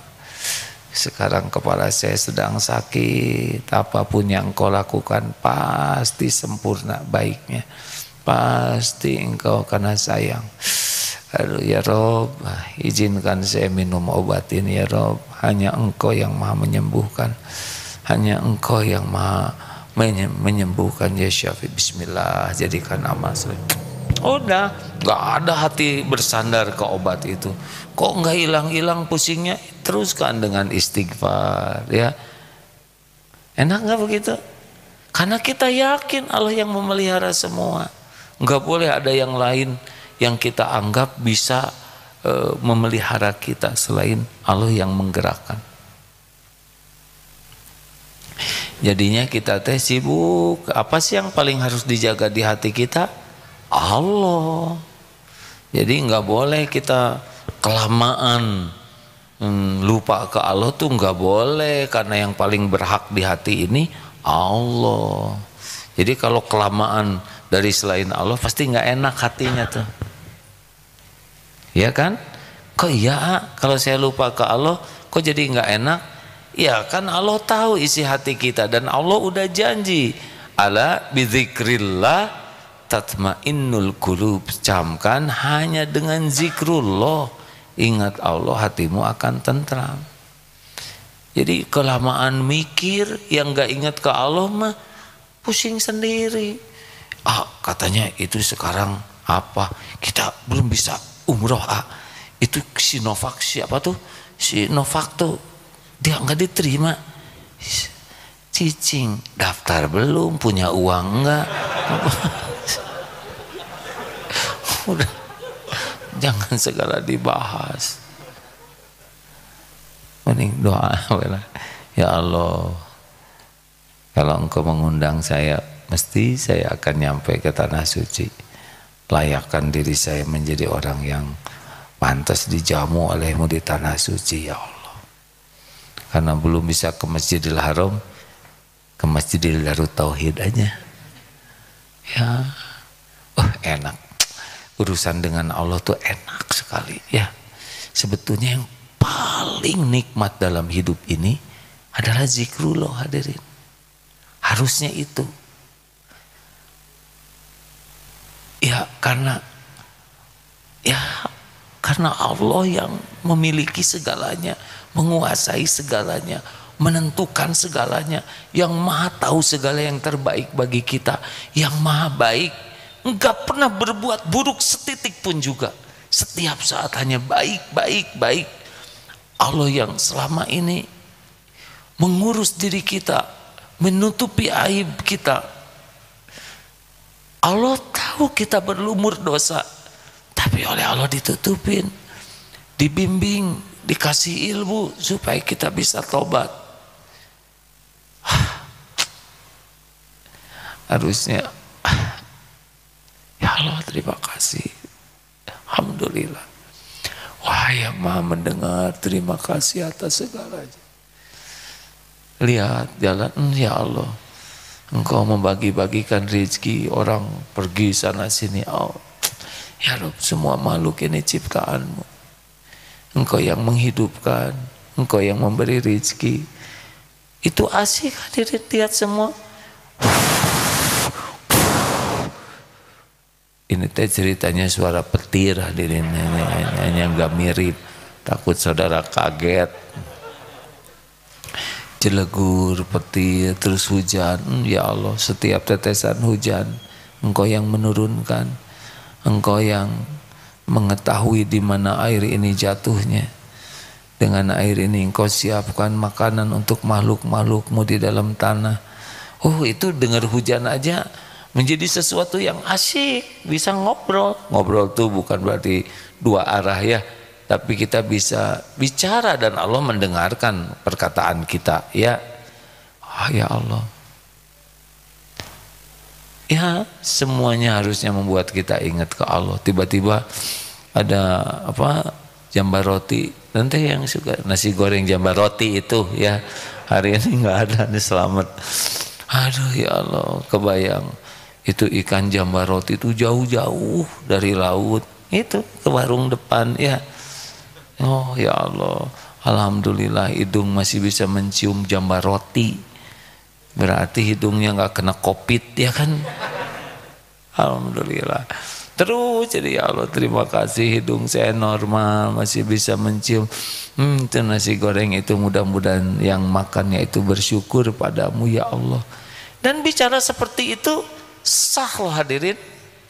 Sekarang kepala saya sedang sakit, apapun yang Engkau lakukan pasti sempurna baiknya. Pasti Engkau karena sayang. Aduh ya Rob, izinkan saya minum obat ini ya Rob. Hanya Engkau yang maha menyembuhkan. Hanya Engkau yang maha menyembuhkan ya Syafi. Bismillah, jadikan amal soleh. Udah, gak ada hati bersandar ke obat itu. Kok gak hilang-hilang pusingnya? Teruskan dengan istighfar ya. Enak gak begitu? Karena kita yakin Allah yang memelihara semua. Gak boleh ada yang lain yang kita anggap bisa memelihara kita selain Allah yang menggerakkan. Jadinya kita teh sibuk. Apa sih yang paling harus dijaga di hati kita? Allah. Jadi nggak boleh kita kelamaan lupa ke Allah tuh nggak boleh, karena yang paling berhak di hati ini Allah. Jadi kalau kelamaan dari selain Allah pasti nggak enak hatinya tuh. Ya kan? Kok iya kalau saya lupa ke Allah kok jadi nggak enak? Ya kan Allah tahu isi hati kita dan Allah udah janji, ala bidzikrillah tatmainnul qulub. Camkan hanya dengan zikrullah, ingat Allah, hatimu akan tentram. Jadi kelamaan mikir yang nggak ingat ke Allah mah pusing sendiri. Katanya itu sekarang apa? Kita belum bisa umroh. Itu Sinovac siapa tuh? Sinovac tuh dia nggak diterima. Cicing, daftar belum, punya uang enggak? Udah, jangan segala dibahas. Mending doa, ya Allah, kalau Engkau mengundang saya, mesti saya akan nyampe ke tanah suci. Layakkan diri saya menjadi orang yang pantas dijamu olehmu di tanah suci, ya Allah. Karena belum bisa ke Masjidil Haram, ke Masjidil Darut Tauhid aja. Ya, enak. Urusan dengan Allah tuh enak sekali ya. Sebetulnya yang paling nikmat dalam hidup ini adalah zikrullah, hadirin. Harusnya itu. Ya karena Allah yang memiliki segalanya, menguasai segalanya, menentukan segalanya, yang maha tahu segala yang terbaik bagi kita, yang maha baik, enggak pernah berbuat buruk setitik pun juga, setiap saat hanya baik, baik, baik. Allah yang selama ini mengurus diri kita, menutupi aib kita. Allah tahu kita berlumur dosa, tapi oleh Allah ditutupin, dibimbing, dikasih ilmu supaya kita bisa tobat. Harusnya ya Allah, terima kasih, alhamdulillah. Wahai yang maha mendengar, terima kasih atas segalanya. Lihat jalan, ya Allah, Engkau membagi-bagikan rezeki, orang pergi sana sini. Oh, ya Rabb, semua makhluk ini ciptaanmu. Engkau yang menghidupkan, Engkau yang memberi rezeki. Itu asik, hadirin, lihat semua. Ini teh ceritanya suara petir, hadirin, hanya nggak mirip. takut saudara kaget. Jelegur, petir, terus hujan. Ya Allah, setiap tetesan hujan Engkau yang menurunkan, Engkau yang mengetahui di mana air ini jatuhnya. Dengan air ini Engkau siapkan makanan untuk makhluk-makhluk-Mu di dalam tanah. Oh, itu dengar hujan aja menjadi sesuatu yang asyik, bisa ngobrol. Ngobrol tuh bukan berarti dua arah ya, tapi kita bisa bicara dan Allah mendengarkan perkataan kita ya. Ya Allah. Ya, semuanya harusnya membuat kita ingat ke Allah. Tiba-tiba ada jambar roti. Nanti yang suka nasi goreng jambar roti itu ya, hari ini nggak ada nih, selamat. Aduh ya Allah, kebayang itu ikan jambar roti itu jauh-jauh dari laut itu ke warung depan ya. Oh ya Allah, alhamdulillah hidung masih bisa mencium jambar roti, berarti hidungnya nggak kena COVID ya kan. Alhamdulillah. Terus jadi ya Allah, terima kasih hidung saya normal, masih bisa mencium itu nasi goreng itu. Mudah-mudahan yang makannya itu bersyukur padamu ya Allah. Dan bicara seperti itu sah loh hadirin,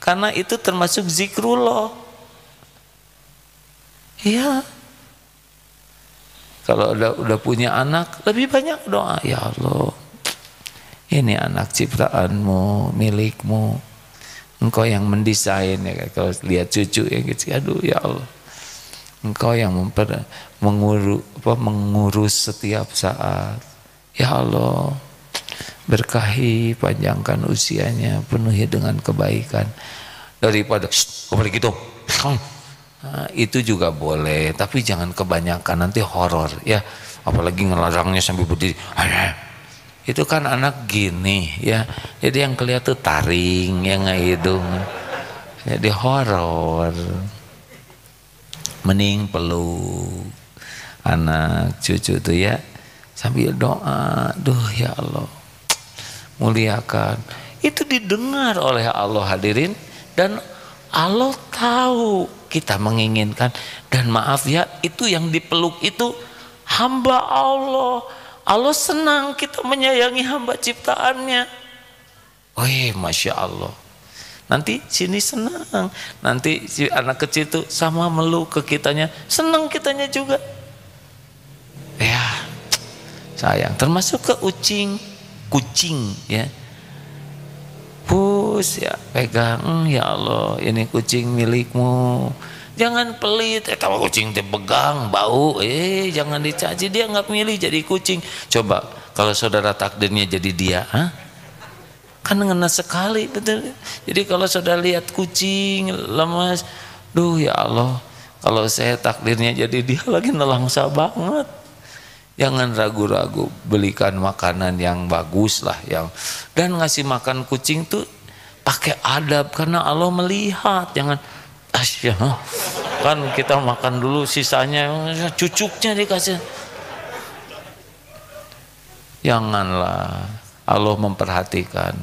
karena itu termasuk zikrullah. Ya, kalau udah punya anak lebih banyak doa. Ya Allah, ini anak ciptaanmu, milikmu, Engkau yang mendesain ya. Kalau lihat cucu yang kecil, aduh ya Allah, Engkau yang mengurus setiap saat. Ya Allah, berkahi, panjangkan usianya, penuhi dengan kebaikan. Daripada kembali gitu, nah, itu juga boleh, tapi jangan kebanyakan, nanti horor ya. Apalagi ngelarangnya sampai berdiri. Itu kan anak gini ya, jadi yang kelihatan tuh taring, yang hidung, jadi horor. Mending peluk anak cucu tuh ya, sambil doa. Duh ya Allah, muliakan. Itu didengar oleh Allah hadirin, dan Allah tahu kita menginginkan. Dan maaf ya, itu yang dipeluk itu hamba Allah. Allah senang kita menyayangi hamba ciptaannya. Wih, Masya Allah. Nanti sini senang, nanti si anak kecil itu sama meluk ke kitanya, senang kitanya juga. Ya, sayang. Termasuk ke kucing ya. Pus ya, pegang, ya Allah, ini kucing milikmu. Jangan pelit, kalau kucing pegang bau, jangan dicaci, dia nggak milih jadi kucing. Coba kalau saudara takdirnya jadi dia, kan ngena sekali, betul. Jadi kalau saudara lihat kucing lemas, duh ya Allah, kalau saya takdirnya jadi dia lagi nelangsa banget. Jangan ragu-ragu, belikan makanan yang bagus lah, dan ngasih makan kucing tuh pakai adab, karena Allah melihat. Jangan kan kita makan dulu, sisanya cucuknya dikasih. Janganlah, Allah memperhatikan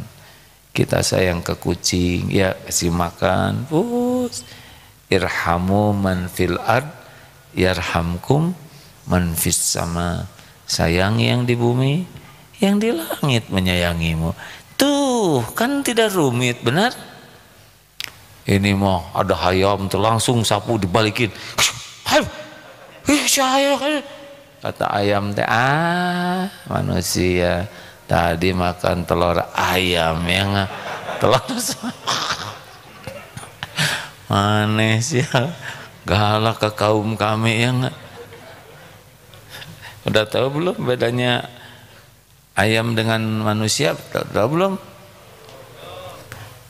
kita sayang ke kucing ya, kasih makan. Irhamu man fil ard yarhamkum man fis sama. Sayangi yang di bumi, yang di langit menyayangimu. Tuh kan tidak rumit, benar. Ini mah ada hayam tuh langsung sapu dibalikin. Kata ayam teh, manusia tadi makan telur ayam yang telur manis ya, galak ke kaum kami yang. Udah tahu belum bedanya ayam dengan manusia? Udah belum?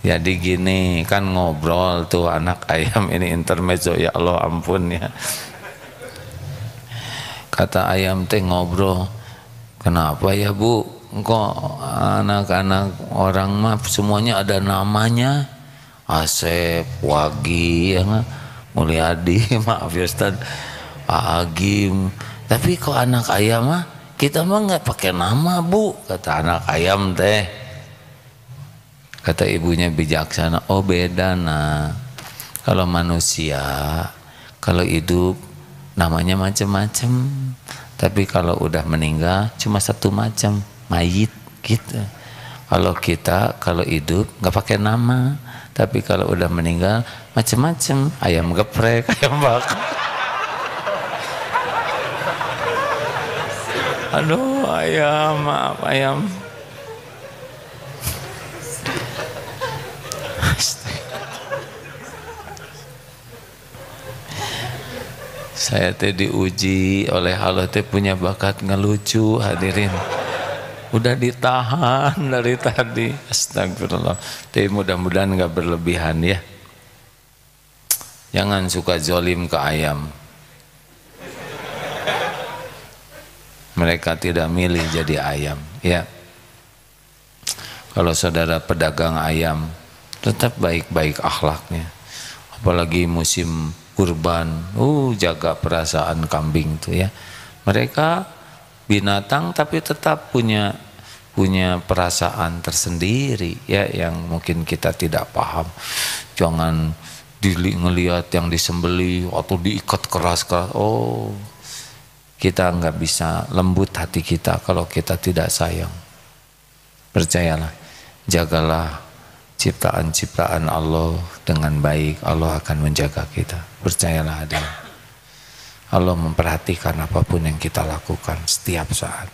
Jadi gini, kan ngobrol tuh anak ayam ini, intermezzo ya Allah, ampun ya. Kata ayam teh ngobrol, kenapa ya Bu, kok anak-anak orang mah semuanya ada namanya, Asep, Wagi, ya, Mulyadi, maaf ya Ustaz, Pak Agim, tapi kok anak ayam mah kita mah nggak pakai nama Bu, kata anak ayam teh. Kata ibunya bijaksana, oh beda nak. Kalau manusia, kalau hidup namanya macam-macam. Tapi kalau udah meninggal cuma satu macam, mayit gitu. Kalau hidup nggak pakai nama, tapi kalau udah meninggal macam-macam, ayam geprek, ayam bakar. Aduh, ayam, maaf ayam. Saya teh diuji oleh Allah teh punya bakat ngelucu, hadirin. Udah ditahan dari tadi. Astagfirullah. Tapi mudah-mudahan nggak berlebihan ya. Jangan suka zolim ke ayam. Mereka tidak milih jadi ayam, ya. Kalau saudara pedagang ayam, tetap baik-baik akhlaknya. Apalagi musim kurban, jaga perasaan kambing tuh ya. Mereka binatang tapi tetap punya perasaan tersendiri ya, yang mungkin kita tidak paham. Jangan ngelihat yang disembeli atau diikat keras-keras. Kita nggak bisa lembut hati kita kalau kita tidak sayang. Percayalah, jagalah ciptaan-ciptaan Allah dengan baik, Allah akan menjaga kita. Percayalah adil. Allah memperhatikan apapun yang kita lakukan setiap saat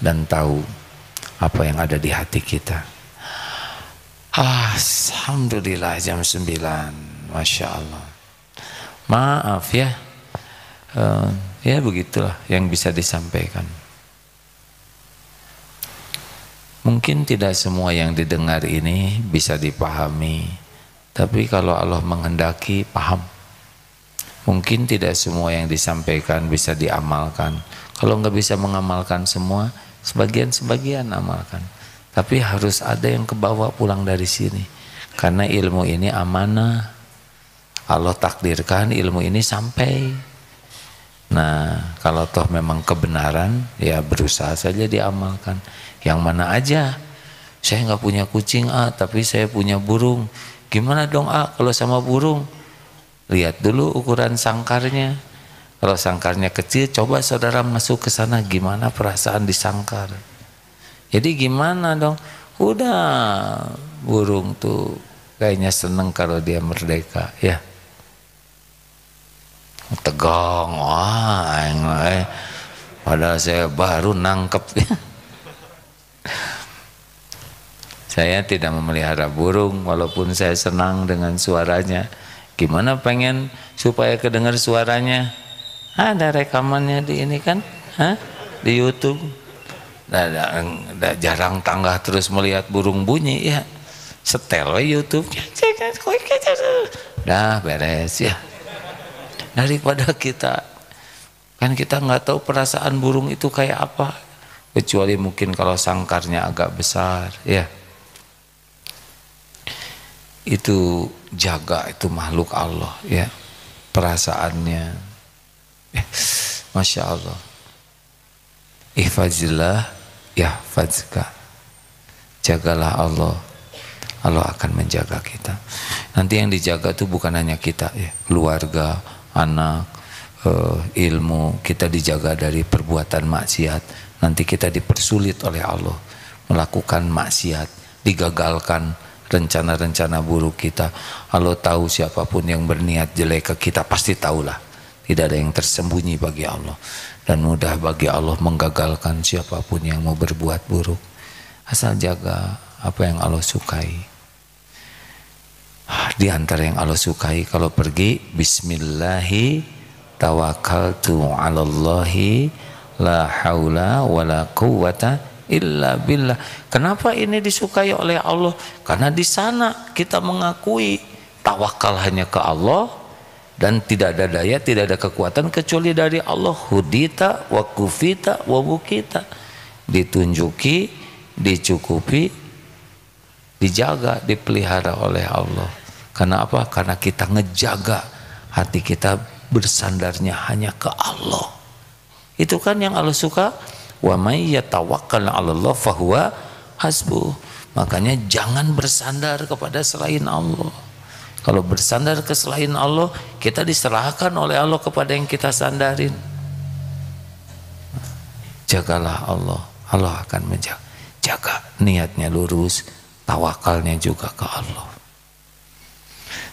dan tahu apa yang ada di hati kita. Alhamdulillah jam 9, Masya Allah. Maaf ya, ya begitulah yang bisa disampaikan. Mungkin tidak semua yang didengar ini bisa dipahami, tapi kalau Allah menghendaki, paham. Mungkin tidak semua yang disampaikan bisa diamalkan. Kalau nggak bisa mengamalkan semua, sebagian-sebagian amalkan. Tapi harus ada yang kebawa pulang dari sini. Karena ilmu ini amanah. Allah takdirkan ilmu ini sampai. Nah, kalau toh memang kebenaran, ya berusaha saja diamalkan. Yang mana aja. Saya nggak punya kucing tapi saya punya burung. Gimana dong kalau sama burung? Lihat dulu ukuran sangkarnya. Kalau sangkarnya kecil, coba saudara masuk ke sana, gimana perasaan di sangkar. Jadi gimana dong? Udah, burung tuh kayaknya seneng kalau dia merdeka ya. Tegang, padahal saya baru nangkep. Saya tidak memelihara burung, walaupun saya senang dengan suaranya. Gimana pengen supaya kedengar suaranya? Ada rekamannya di ini kan, di YouTube. Jarang tanggah terus melihat burung bunyi ya. Setel YouTube. Dah beres ya. Daripada kita nggak tahu perasaan burung itu kayak apa, kecuali mungkin kalau sangkarnya agak besar ya. Itu jaga, itu makhluk Allah ya, perasaannya. Masya Allah. Ihfazillah yahfazka. Jagalah Allah, Allah akan menjaga kita. Nanti yang dijaga itu bukan hanya kita ya, keluarga, anak, ilmu. Kita dijaga dari perbuatan maksiat. Nanti kita dipersulit oleh Allah melakukan maksiat, digagalkan rencana-rencana buruk kita. Allah tahu siapapun yang berniat jelek ke kita, pasti tahulah. Tidak ada yang tersembunyi bagi Allah, dan mudah bagi Allah menggagalkan siapapun yang mau berbuat buruk. Asal jaga apa yang Allah sukai. Di antara yang Allah sukai, kalau pergi bismillahi tawakkaltu 'alallahi la haula wala quwwata illa billah. Kenapa ini disukai oleh Allah? Karena di sana kita mengakui tawakal hanya ke Allah, dan tidak ada daya, tidak ada kekuatan kecuali dari Allah. Hudita wa kufita wa bukita. Ditunjuki, dicukupi, dijaga, dipelihara oleh Allah. Karena apa? Karena kita ngejaga hati kita bersandarnya hanya ke Allah. Itu kan yang Allah suka. Wa may yatawakkal 'ala Allah fahuwa hasbuh. Makanya jangan bersandar kepada selain Allah. Kalau bersandar ke selain Allah, kita diserahkan oleh Allah kepada yang kita sandarin. Jagalah Allah, Allah akan menjaga. Jaga niatnya lurus, tawakalnya juga ke Allah.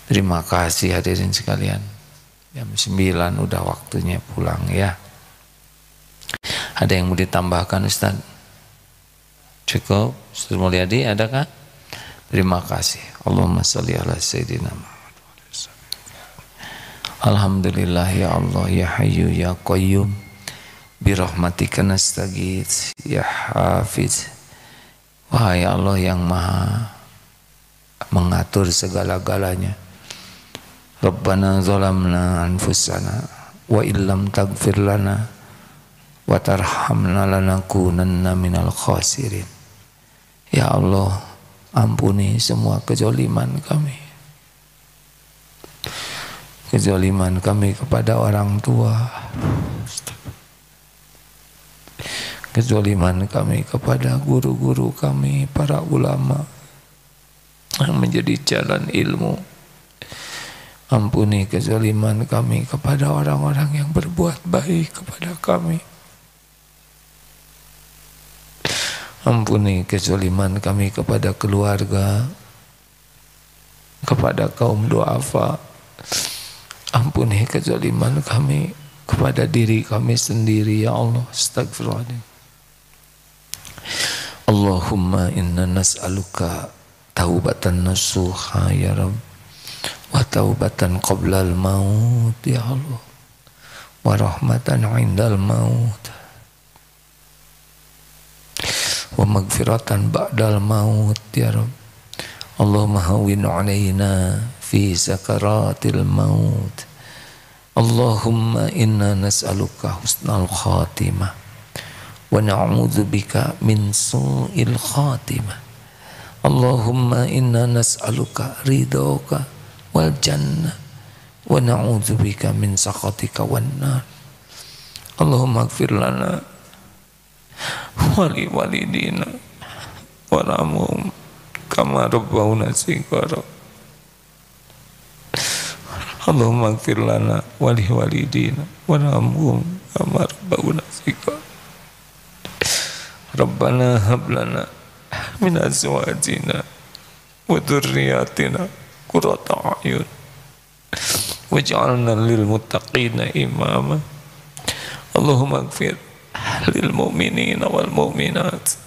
Terima kasih hadirin sekalian. Jam 9 udah waktunya pulang ya. Ada yang mau ditambahkan Ustaz? Cukup? Ustaz Mulyadi adakah? Terima kasih. Allahumma sholli ala sayyidina Muhammad. Alhamdulillah ya Allah ya Hayyu ya Qayyum birahmatika nastaghits ya Hafiz. Wahai Allah yang Maha mengatur segala-galanya. Rabbana zalamna anfusana wa illam taghfir lana wa tarhamna lanakunanna minal khasirin. Ya Allah, ampuni semua kezaliman kami. Kezaliman kami kepada orang tua, kezaliman kami kepada guru-guru kami, para ulama yang menjadi jalan ilmu. Ampuni kezaliman kami kepada orang-orang yang berbuat baik kepada kami. Ampuni kezaliman kami kepada keluarga, kepada kaum duafa. Ampuni kezaliman kami kepada diri kami sendiri ya Allah. Astagfirullahaladzim. Allahumma inna nas'aluka taubatan nasuha ya Rabb, wa taubatan qablal maut ya Allah, wa rahmatan indal maut, wa magfiratan ba'dal maut ya Rabb. Allahumma hawwin alaina fi sakaratil maut. Allahumma inna nas'aluka husnal khatimah wa na'udzubika min su'il khatimah. Allahumma inna nas'aluka ridhoka wal jannah wa na'udzubika min sakhatika wan nar. Allahumma ighfir lana wa li walidina warhamhum kama rabbawna shighara. Allahumma ighfir lana wa li walidina warhamhum kama rabbawna shighara. Rabbana hab lana min azwajina wa dhurriyyatina qurrata a'yun waj'alna lil muttaqina imama. Allahumma ighfir lil mu'minina wal mu'minat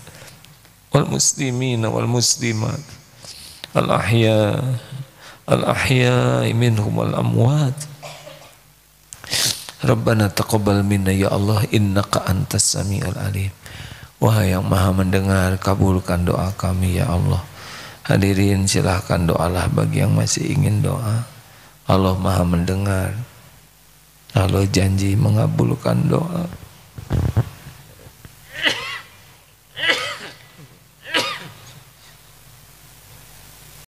wal muslimina wal muslimat al ahya'i minhum wal amwat. Rabbana taqabbal minna ya Allah innaka antas samiul alim. Wahai yang Maha mendengar, kabulkan doa kami ya Allah. Hadirin silahkan doalah bagi yang masih ingin doa. Allah Maha mendengar, Allah janji mengabulkan doa.